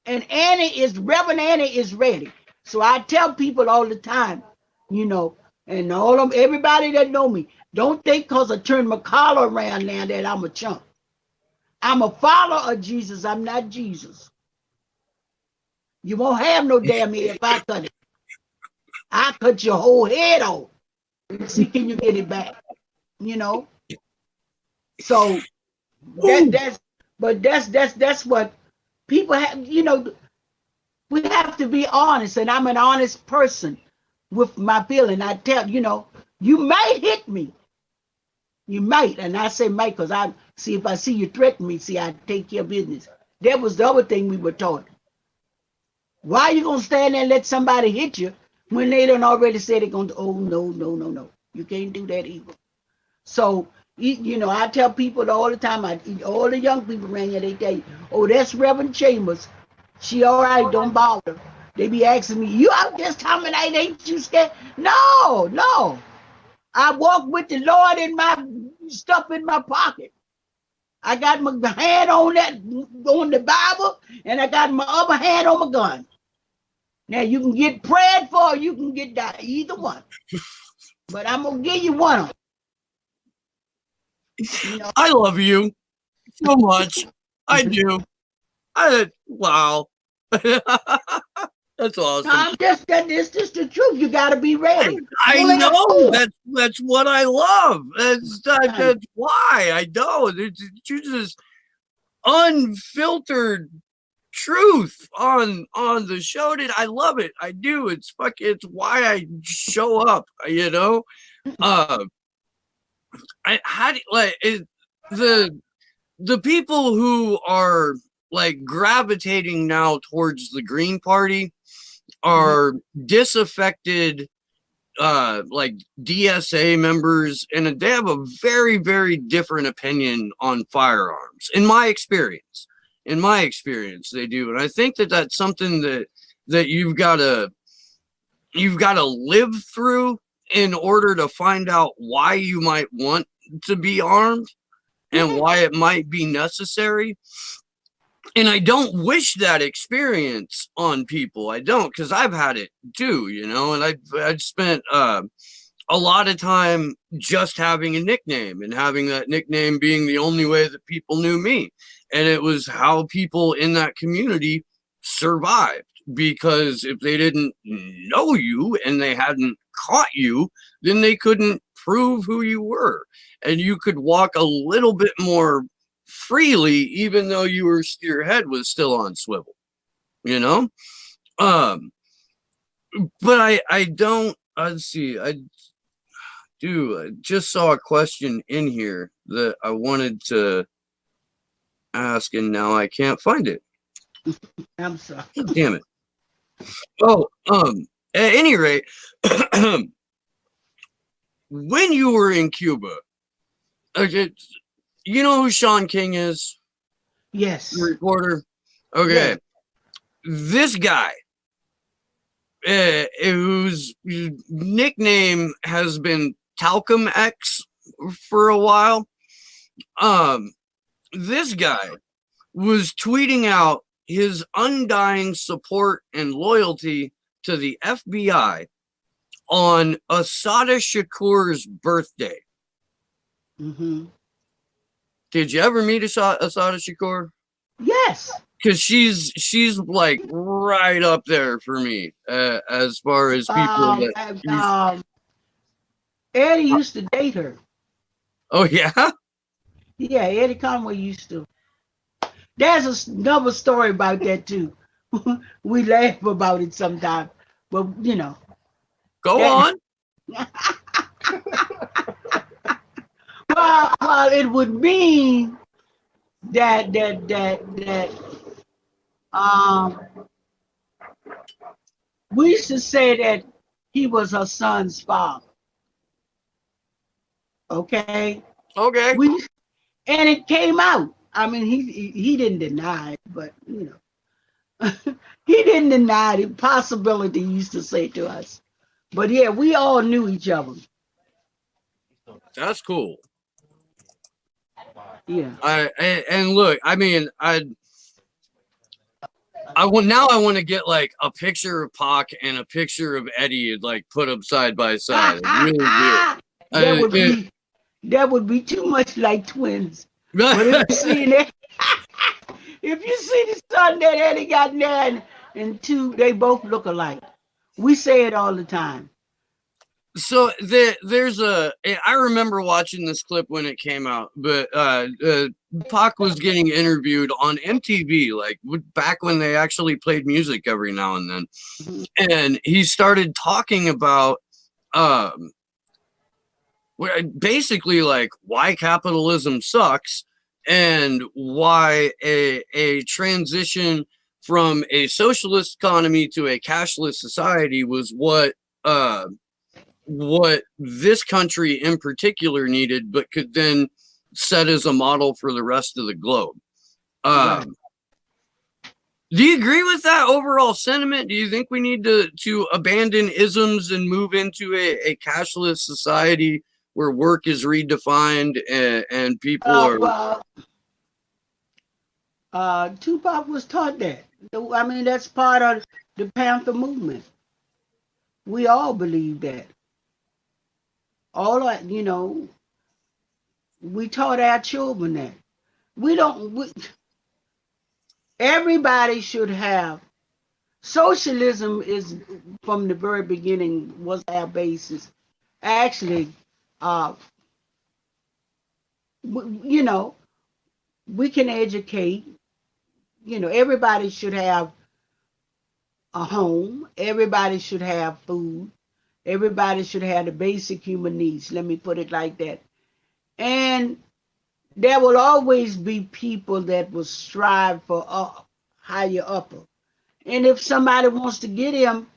And Rev Annie is ready. So I tell people all the time, you know, and everybody that know me, don't think because I turn my collar around now that I'm a chump. I'm a follower of Jesus. I'm not Jesus. You won't have no damn head if I cut it. I cut your whole head off. See, can you get it back? You know? So that's what people have, you know. We have to be honest, and I'm an honest person with my feeling. I tell you know, you might hit me. You might, and I say might because if I see you threaten me, I take care of business. That was the other thing we were taught. Why are you gonna stand there and let somebody hit you when they done already said they're gonna? Oh no, you can't do that either. So you know, I tell people all the time. All the young people around here, they tell you, oh, that's Reverend Chambers. She all right, don't bother. They be asking me, you out this time of night, ain't you scared? No. I walk with the Lord in my stuff in my pocket. I got my hand on the Bible, and I got my other hand on my gun. Now you can get prayed for, or you can get died, either one. But I'm gonna give you one of them. You know? I love you so much. I do. Wow. That's awesome. It's just the truth. You got to be ready. I know. That's what I love. That's why I know. It's just unfiltered truth on the show. I love it. I do. It's why I show up. You know. The people who are like gravitating now towards the Green Party are disaffected, like DSA members, and they have a very, very different opinion on firearms. In my experience, they do, and I think that's something that you've got to live through in order to find out why you might want to be armed and why it might be necessary. And I don't wish that experience on people. I don't, because I've had it too, you know, and I've spent a lot of time just having a nickname, and having that nickname being the only way that people knew me. And it was how people in that community survived, because if they didn't know you and they hadn't caught you, then they couldn't prove who you were. And you could walk a little bit more freely, even though your head was still on swivel, you know. But I don't. Let's see. I just saw a question in here that I wanted to ask, and now I can't find it. I'm sorry. Damn it. Oh, at any rate, when you were in Cuba, you know who Sean King is? Yes. The reporter? Okay. Yes. This guy, whose nickname has been Malcolm+X for a while, this guy was tweeting out his undying support and loyalty to the FBI on Assata+Shakur's birthday. Mm-hmm. Did you ever meet Assata+Shakur? Yes. Because she's like right up there for me as far as people Eddie used to date her. Oh yeah? Yeah, Eddie Conway used to. There's another story about that too. We laugh about it sometimes, but you know. Go on. Well, it would mean that we used to say that he was her son's father. Okay. Okay. And it came out. I mean, he didn't deny it, but you know, he didn't deny the possibility. He used to say to us, but yeah, we all knew each other. That's cool. Yeah. And look, I mean, I want to get like a picture of Pac and a picture of Eddie like put up side by side. Really do. That would be too much like twins. But if you see that, if you see the son that Eddie got there and two, they both look alike. We say it all the time. So there's I remember watching this clip when it came out, but Pac was getting interviewed on MTV, like back when they actually played music every now and then. Mm-hmm. And he started talking about basically like why capitalism sucks and why a transition from a socialist economy to a cashless society was what this country in particular needed, but could then set as a model for the rest of the globe. Right. Do you agree with that overall sentiment? Do you think we need to abandon isms and move into a cashless society where work is redefined and people are... Tupac was taught that. I mean, that's part of the Panther movement. We all believe that. We taught our children that. Everybody should have. Socialism is, from the very beginning, was our basis. Actually, we can educate. Everybody should have a home. Everybody should have food. Everybody should have the basic human needs. Let me put it like that. And there will always be people that will strive for higher upper. And if somebody wants to get him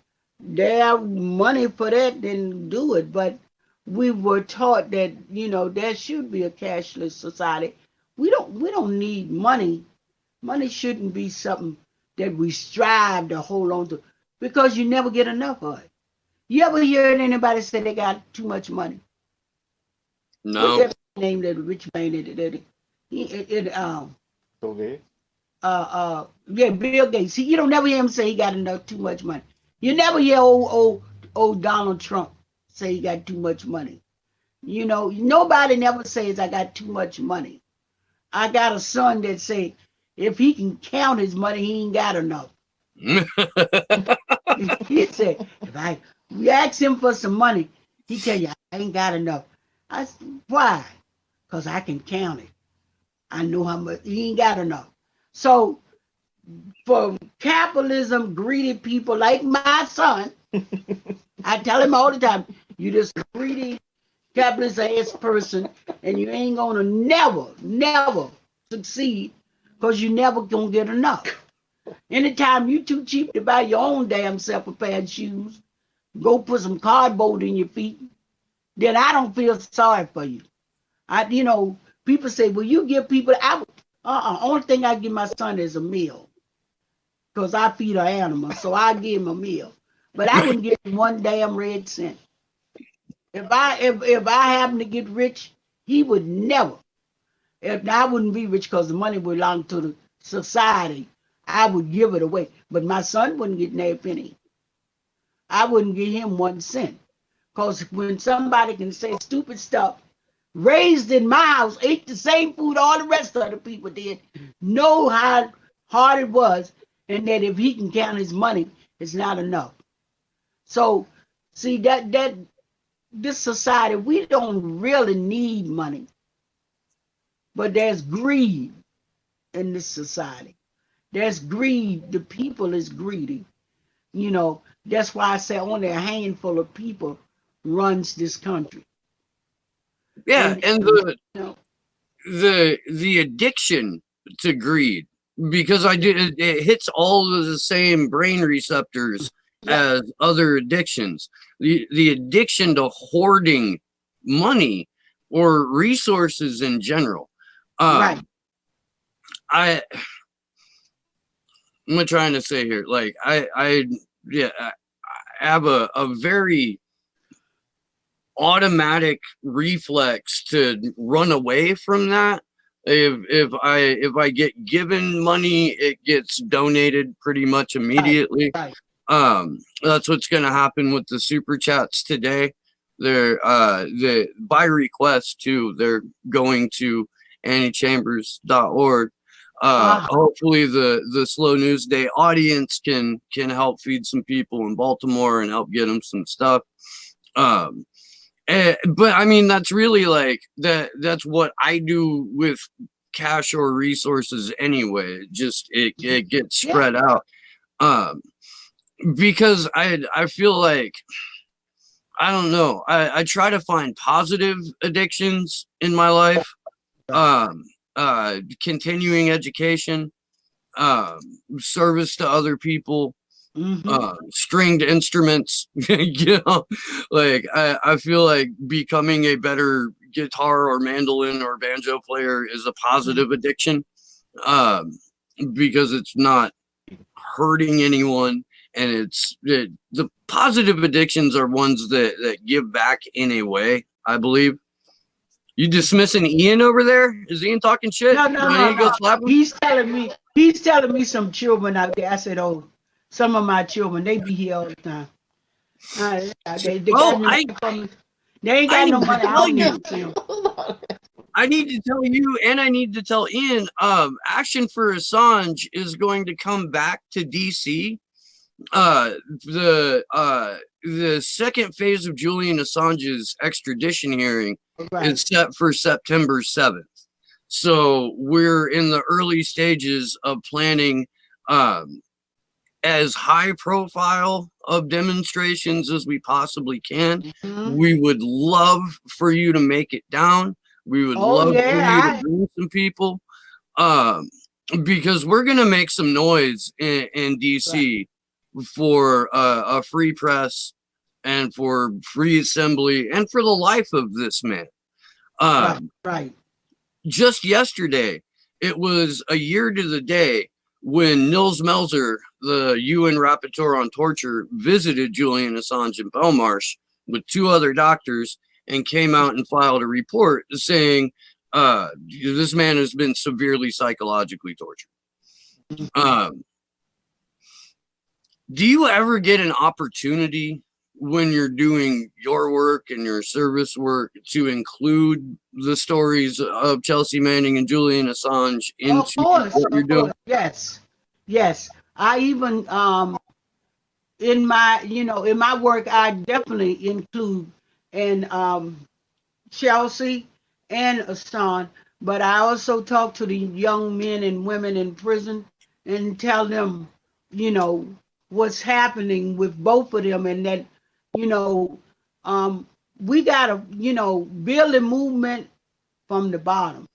their money for that, then do it. But we were taught that, there should be a cashless society. We don't need money. Money shouldn't be something that we strive to hold on to, because you never get enough of it. You ever hear anybody say they got too much money? No. What's that name, that rich man yeah, Bill Gates. You don't never hear him say he got too much money. You never hear old Donald Trump say he got too much money. Nobody never says I got too much money. I got a son that say if he can count his money, he ain't got enough. He said, if you ask him for some money, he tell you I ain't got enough. I said, why? Because I can count it. I know how much. He ain't got enough. So for capitalism, greedy people like my son, I tell him all the time, you just greedy capitalist ass person, and you ain't gonna never succeed, because you never gonna get enough. Anytime you too cheap to buy your own damn self a pair of shoes, go put some cardboard in your feet, then I don't feel sorry for you. People say, well, you give people, only thing I give my son is a meal, because I feed an animal, so I give him a meal. But I wouldn't give him one damn red cent. If I happen to get rich, he would never. If I wouldn't be rich, because the money belonged to the society. I would give it away. But my son wouldn't get a penny. I wouldn't give him 1 cent. Because when somebody can say stupid stuff, raised in my house, ate the same food all the rest of the people did, know how hard it was, and that if he can count his money, it's not enough. So, see, that this society, we don't really need money. But there's greed in this society. There's greed. The people is greedy. You know, that's why I say only a handful of people runs this country. Yeah, and the addiction to greed, because it hits all of the same brain receptors as other addictions. The addiction to hoarding money or resources in general. Right. I'm trying to say here, like I have a very automatic reflex to run away from that. If I get given money, it gets donated pretty much immediately. Right. That's what's going to happen with the super chats today. They're by request too. They're going to AnnieChambers.org. Hopefully the Slow News Day audience can help feed some people in Baltimore and help get them some stuff. But I mean, that's really like that's what I do with cash or resources anyway. It gets spread out. Because I feel like, I don't know, I try to find positive addictions in my life. Continuing education, service to other people, stringed instruments, you know, like I feel like becoming a better guitar or mandolin or banjo player is a positive addiction, because it's not hurting anyone, and the positive addictions are ones that give back in a way, I believe. You dismissing Ian over there? Is Ian talking shit? No. He's telling me some children out there. I said, oh, some of my children, they be here all the time. They ain't got no money. I need to tell you, and I need to tell Ian, Action for Assange is going to come back to DC. The second phase of Julian Assange's extradition hearing is set for September 7th. So we're in the early stages of planning as high profile of demonstrations as we possibly can. We would love for you to make it down. We would love for you to bring some people, because we're going to make some noise in DC for a free press and for free assembly and for the life of this man. Just yesterday, it was a year to the day when Nils Melzer, the UN rapporteur on torture, visited Julian Assange in Belmarsh with 2 other doctors and came out and filed a report saying this man has been severely psychologically tortured. Do you ever get an opportunity when you're doing your work and your service work to include the stories of Chelsea Manning and Julian Assange into what you're doing? Yes. I even in my work, I definitely include Chelsea and Assange, but I also talk to the young men and women in prison and tell them, what's happening with both of them, and that, we gotta, build a movement from the bottom.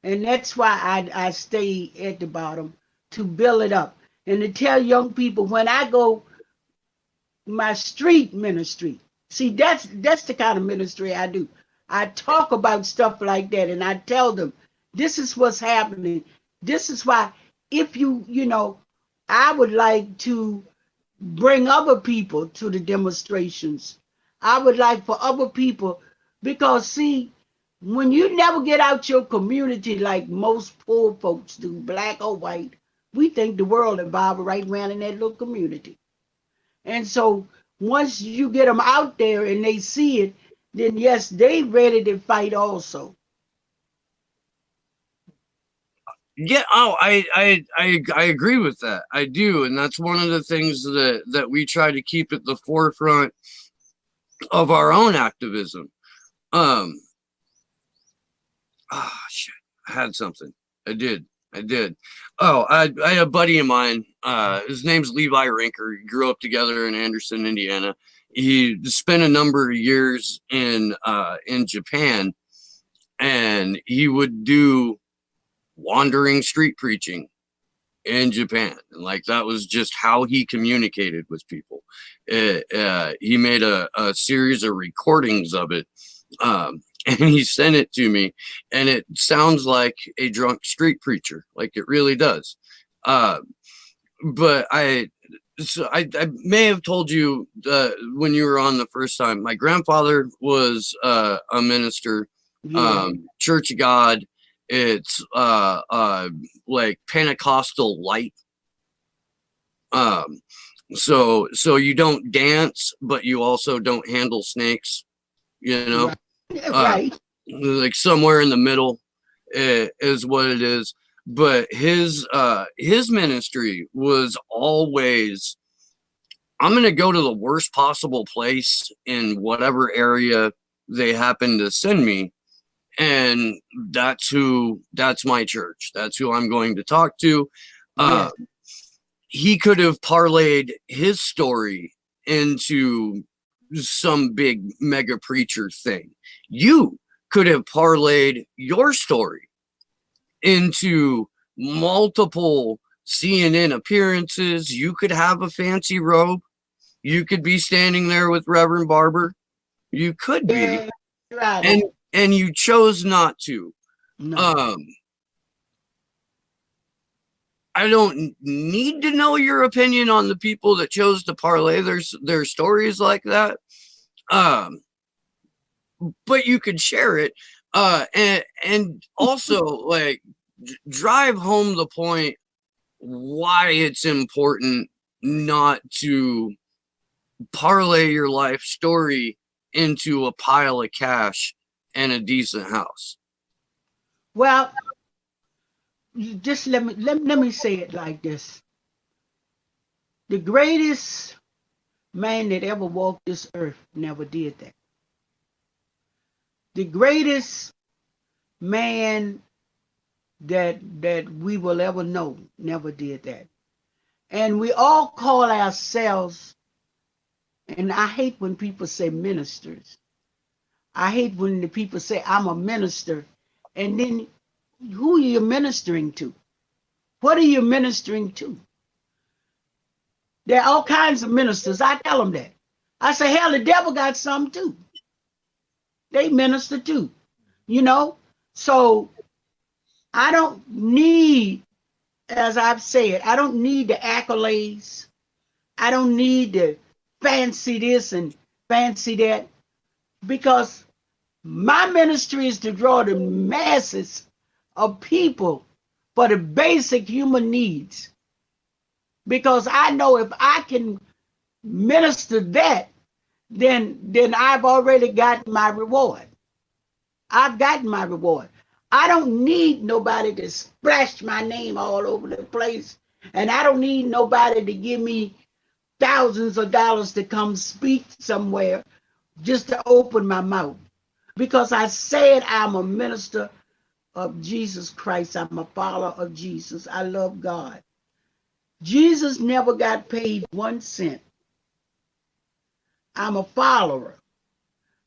And that's why I stay at the bottom, to build it up and to tell young people, when I go my street ministry, see, that's the kind of ministry I do. I talk about stuff like that, and I tell them, this is what's happening. This is why, if I would like to bring other people to the demonstrations. I would like for other people, because see, when you never get out your community like most poor folks do, black or white, we think the world of Bible right around in that little community. And so once you get them out there and they see it, then yes, they ready to fight also. Yeah, oh, I agree with that. I do, and that's one of the things that we try to keep at the forefront of our own activism. Shit, I had something. I did. Oh, I had a buddy of mine. His name's Levi Rinker. We grew up together in Anderson, Indiana. He spent a number of years in Japan, and he would do wandering street preaching in Japan, and like that was just how he communicated with people. He made a series of recordings of it, and he sent it to me, and it sounds like a drunk street preacher, like it really does. But I may have told you when you were on the first time, my grandfather was a minister, Church of God. It's like Pentecostal light. So you don't dance, but you also don't handle snakes, you know. Right. Like somewhere in the middle is what it is. But his ministry was always, I'm gonna go to the worst possible place in whatever area they happen to send me. And that's my church. That's who I'm going to talk to. Yes. He could have parlayed his story into some big mega preacher thing. You could have parlayed your story into multiple CNN appearances. You could have a fancy robe. You could be standing there with Reverend Barber. You could be. Right. And you chose not to. No. I don't need to know your opinion on the people that chose to parlay their stories like that. But you could share it. And also like drive home the point why it's important not to parlay your life story into a pile of cash and a decent house. Well, just let me say it like this. The greatest man that ever walked this earth never did that. The greatest man that we will ever know never did that. And we all call ourselves, and I hate when people say ministers. I hate when the people say, I'm a minister, and then who are you ministering to? What are you ministering to? There are all kinds of ministers. I tell them that. I say, hell, the devil got some too. They minister too, you know? So I don't need, as I've said, I don't need the accolades. I don't need the fancy this and fancy that, because my ministry is to draw the masses of people for the basic human needs. Because I know if I can minister that, then I've already gotten my reward. I've gotten my reward. I don't need nobody to splash my name all over the place. And I don't need nobody to give me thousands of dollars to come speak somewhere just to open my mouth. Because I said I'm a minister of Jesus Christ. I'm a follower of Jesus. I love God. Jesus never got paid 1 cent. I'm a follower.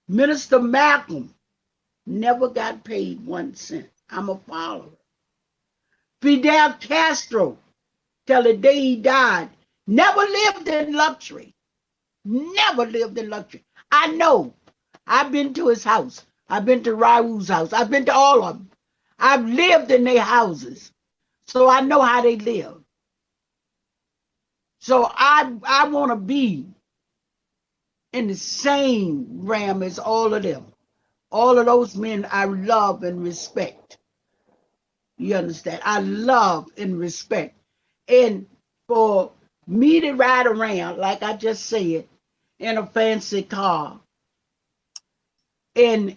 Minister Malcolm never got paid 1 cent. I'm a follower. Fidel Castro, till the day he died, never lived in luxury. Never lived in luxury. I know. I've been to his house. I've been to Raul's house. I've been to all of them. I've lived in their houses. So I know how they live. So I want to be in the same realm as all of them. All of those men I love and respect. You understand? I love and respect. And for me to ride around, like I just said, in a fancy car, and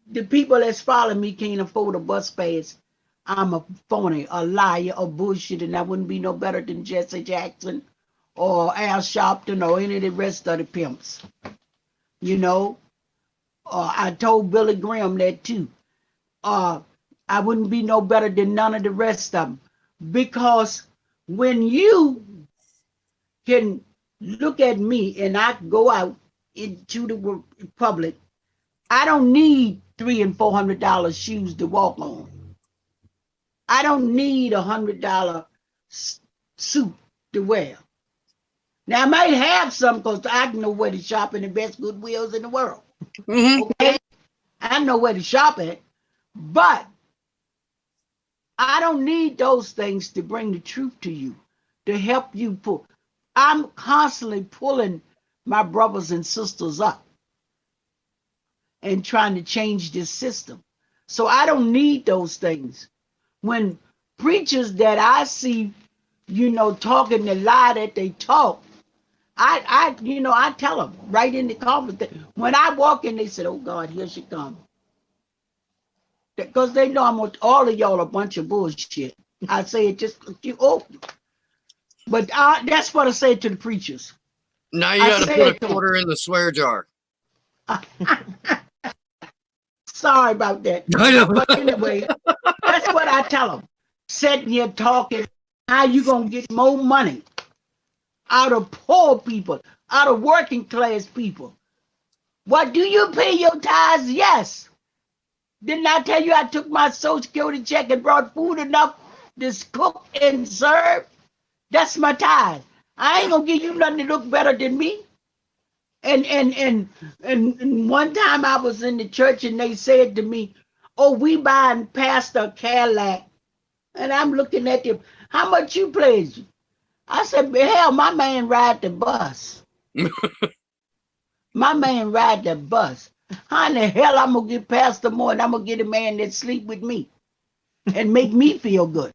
the people that's following me can't afford a bus pass, I'm a phony, a liar, a bullshit, and I wouldn't be no better than Jesse+Jackson or Al Sharpton or any of the rest of the pimps. You know, I told Billy Graham that too. I wouldn't be no better than none of the rest of them. Because when you can look at me and I go out into the public, I don't need $300 and $400 shoes to walk on. I don't need $100 suit to wear. Now I might have some because I know where to shop in the best Goodwills in the world. Okay, I know where to shop at, but I don't need those things to bring the truth to you, to help you pull. I'm constantly pulling my brothers and sisters up and trying to change this system. So I don't need those things. When preachers that I see, you know, talking the lie that they talk, I tell them right in the conference. When I walk in, they said, "Oh God, here she comes," because they know all of y'all a bunch of bullshit. I say it just but that's what I say to the preachers. Now you got to put a quarter in the swear jar. Sorry about that. But anyway, that's what I tell them. Sitting here talking, how you gonna get more money out of poor people, out of working class people? What, do you pay your tithes? Yes. Didn't I tell you I took my Social Security check and brought food enough to cook and serve? That's my tithe. I ain't gonna give you nothing to look better than me. And one time I was in the church and they said to me, "Oh, we buying Pastor Cadillac." And I'm looking at them, "How much you pledge?" I said, "Hell, my man ride the bus." My man ride the bus. How in the hell I'm gonna get Pastor more and I'm gonna get a man that sleep with me and make me feel good?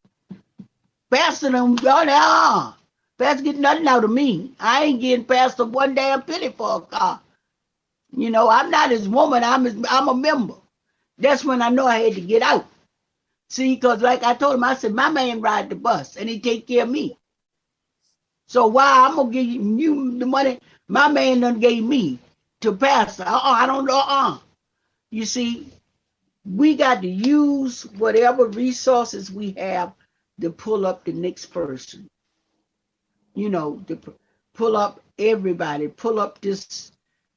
Pastor don't Pastor get nothing out of me. I ain't getting Pastor one damn penny for a car. You know, I'm not his woman, I'm a member. That's when I know I had to get out. See, because like I told him, I said, my man ride the bus and he take care of me. So why I'm gonna give you the money my man done gave me to Pastor? I don't know. You see, we got to use whatever resources we have to pull up the next person. You know, to pull up everybody, pull up this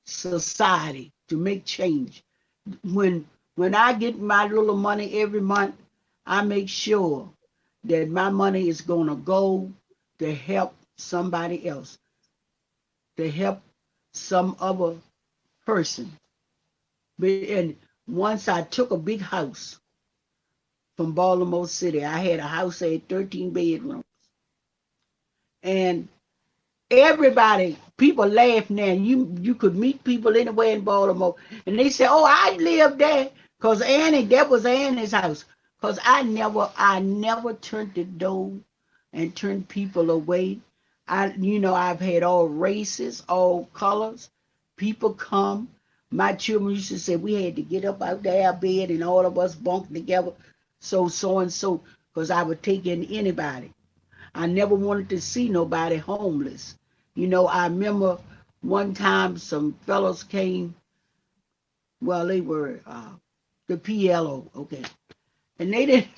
society to make change. When I get my little money every month, I make sure that my money is gonna go to help somebody else, to help some other person. And once I took a big house from Baltimore City. I had a house that had 13 bedrooms. And everybody, people laugh now. You could meet people anywhere in Baltimore. And they say, "Oh, I live there." Because that was Annie's house. Because I never turned the door and turned people away. I've had all races, all colors. People come. My children used to say we had to get up out of our bed and all of us bunked together. So and so, because I would take in anybody. I never wanted to see nobody homeless. I remember one time some fellows came. Well, they were the PLO, okay, and they didn't.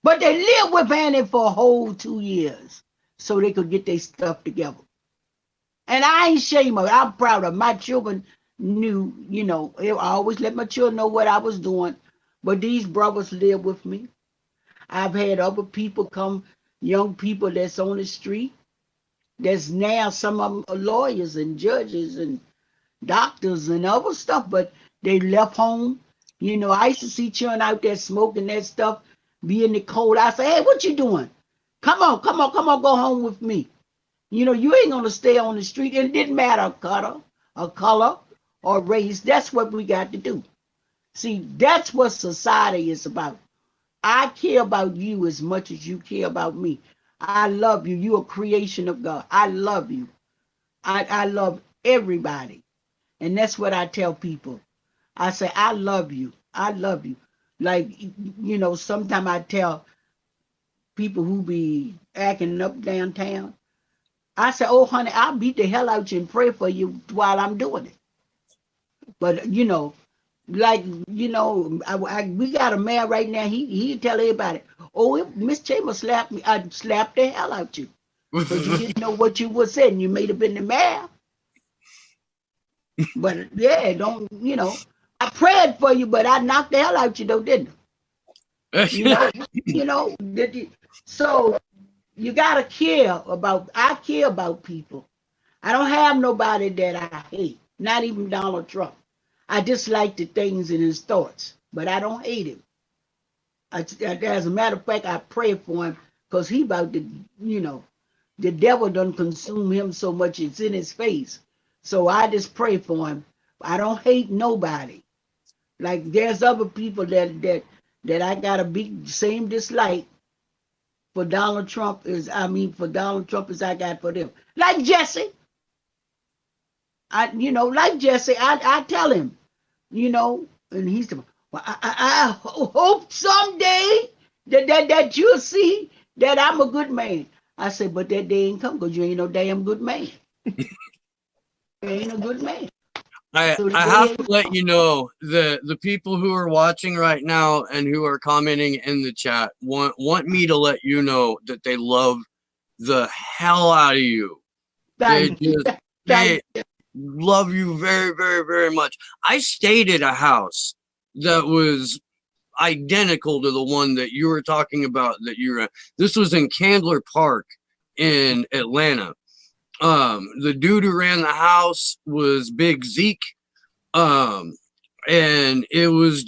But they lived with Annie for a whole 2 years so they could get their stuff together. And I ain't ashamed of it. I'm proud of it. My children knew, I always let my children know what I was doing. But these brothers live with me. I've had other people come, young people that's on the street. There's now some of them are lawyers and judges and doctors and other stuff, but they left home. I used to see children out there smoking that stuff, be in the cold. I say, "Hey, what you doing? Come on, go home with me." You ain't gonna stay on the street. It didn't matter color or race. That's what we got to do. See, that's what society is about. I care about you as much as you care about me. I love you. You're a creation of God. I love you. I love everybody. And that's what I tell people. I say, I love you. I love you. Like, sometimes I tell people who be acting up downtown, I say, oh, honey, I'll beat the hell out you and pray for you while I'm doing it. But, we got a man right now, he tell everybody, oh, if Miss Chambers slapped me, I'd slap the hell out you. Because you didn't know what you was saying. You made up in the mad. But, yeah, I prayed for you, but I knocked the hell out you, though, didn't I? So you gotta I care about people. I don't have nobody that I hate, not even Donald Trump. I dislike the things in his thoughts, but I don't hate him. As a matter of fact, I pray for him because he about to, the devil done consume him so much it's in his face. So I just pray for him. I don't hate nobody. Like there's other people that I got a big same dislike for Donald Trump as I got for them. Like Jesse. Like Jesse, I tell him, and he's well, I hope someday that you'll see that I'm a good man. I said, but that day ain't come because you ain't no damn good man. You ain't a good man. I have to let you know the people who are watching right now and who are commenting in the chat want me to let you know that they love the hell out of you. They love you very, very, very much. I stayed at a house that was identical to the one that you were talking about that you're at. This was in Candler Park in Atlanta. The dude who ran the house was Big Zeke. And it was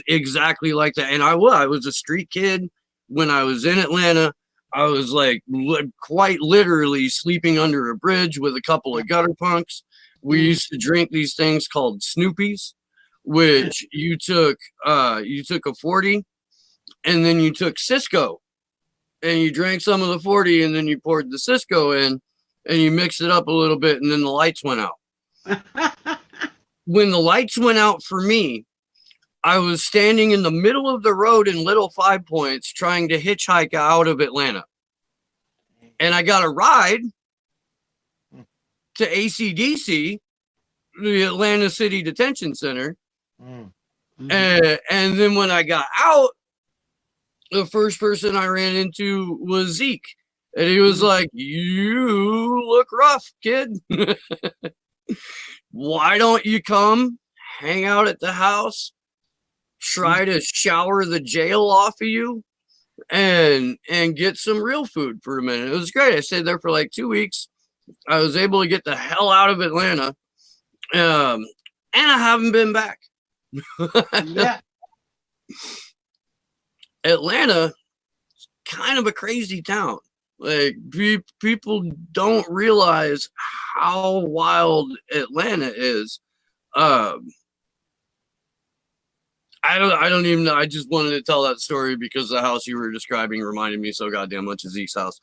exactly like that. And I was a street kid when I was in Atlanta. I was like quite literally sleeping under a bridge with a couple of gutter punks. We used to drink these things called Snoopies, which you took a 40 and then you took Cisco and you drank some of the 40 and then you poured the Cisco in and you mixed it up a little bit and then the lights went out. When the lights went out for me, I was standing in the middle of the road in Little Five Points trying to hitchhike out of Atlanta. And I got a ride to ACDC, the Atlanta City Detention Center. Mm-hmm. And then when I got out, the first person I ran into was Zeke. And he was like, you look rough, kid. Why don't you come hang out at the house, try to shower the jail off of you and get some real food for a minute. It was great. I stayed there for like 2 weeks. I was able to get the hell out of Atlanta. And I haven't been back. Yeah. Atlanta, kind of a crazy town. Like people don't realize how wild Atlanta is. I don't even know. I just wanted to tell that story because the house you were describing reminded me so goddamn much of Zeke's house.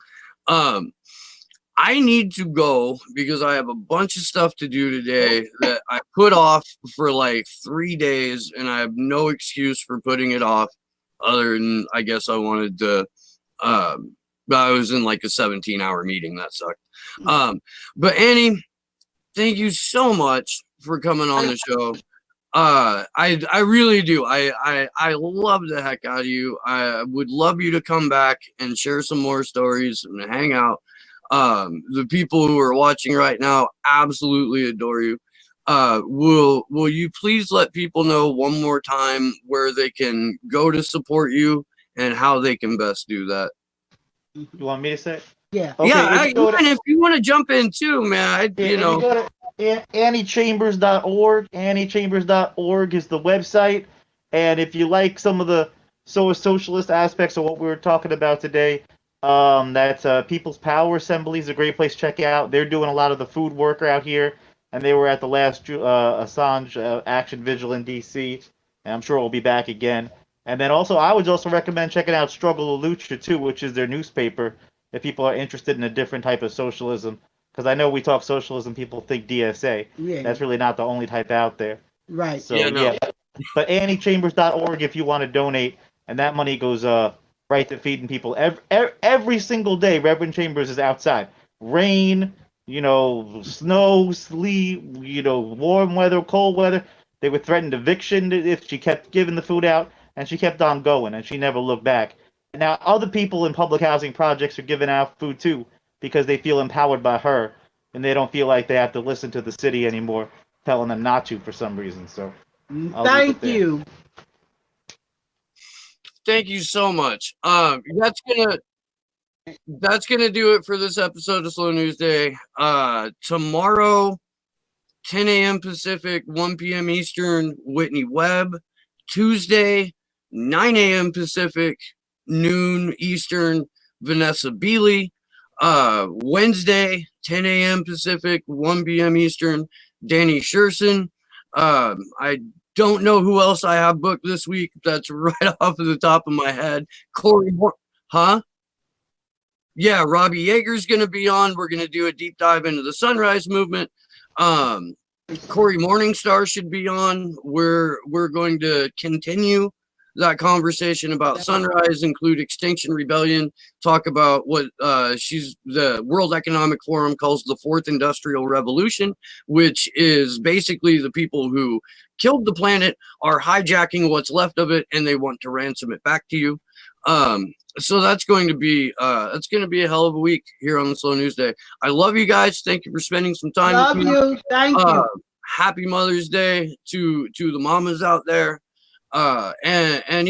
I need to go because I have a bunch of stuff to do today that I put off for like 3 days, and I have no excuse for putting it off other than I guess I wanted to. I was in like a 17-hour meeting. That sucked. But Annie, thank you so much for coming on the show. I really do. I love the heck out of you. I would love you to come back and share some more stories and hang out. The people who are watching right now absolutely adore you. Will you please let people know one more time where they can go to support you and how they can best do that? You want me to say? Yeah. Okay, yeah. If you want to jump in too, man, you go to AnnieChambers.org. AnnieChambers.org is the website. And if you like some of the socialist aspects of what we were talking about today, that's People's Power Assembly is a great place to check out. They're doing a lot of the food work out here, and they were at the last Assange Action Vigil in D.C., and I'm sure we'll be back again. And then also, I would also recommend checking out Struggle to Lucha too, which is their newspaper, if people are interested in a different type of socialism. Because I know we talk socialism, people think DSA. Yeah. That's really not the only type out there. Right. So Yeah, no. But AnnieChambers.org if you want to donate, and that money goes right to feeding people. Every single day, Reverend Chambers is outside. Rain, snow, sleet, warm weather, cold weather. They were threatened eviction if she kept giving the food out, and she kept on going, and she never looked back. And now other people in public housing projects are giving out food too, because they feel empowered by her, and they don't feel like they have to listen to the city anymore, telling them not to for some reason. So, Thank you. Thank you so much. That's gonna do it for this episode of Slow News Day. Tomorrow, 10 a.m. Pacific, 1 p.m. Eastern, Whitney Webb. Tuesday, 9 a.m. Pacific, noon Eastern, Vanessa Beeley. Wednesday, 10 a.m. Pacific, 1 p.m. Eastern, Danny Sherson. I don't know who else I have booked this week. That's right off of the top of my head. Yeah, Robbie Yeager's going to be on. We're going to do a deep dive into the Sunrise Movement. Corey Morningstar should be on. We're going to continue that conversation about Sunrise, include Extinction Rebellion, talk about what the World Economic Forum calls the Fourth Industrial Revolution, which is basically the people who killed the planet are hijacking what's left of it and they want to ransom it back to you. So that's going to be a hell of a week here on the Slow News Day. I love you guys. Thank you for spending some time Love with me. you. Thank you. Happy Mother's Day to the mamas out there. And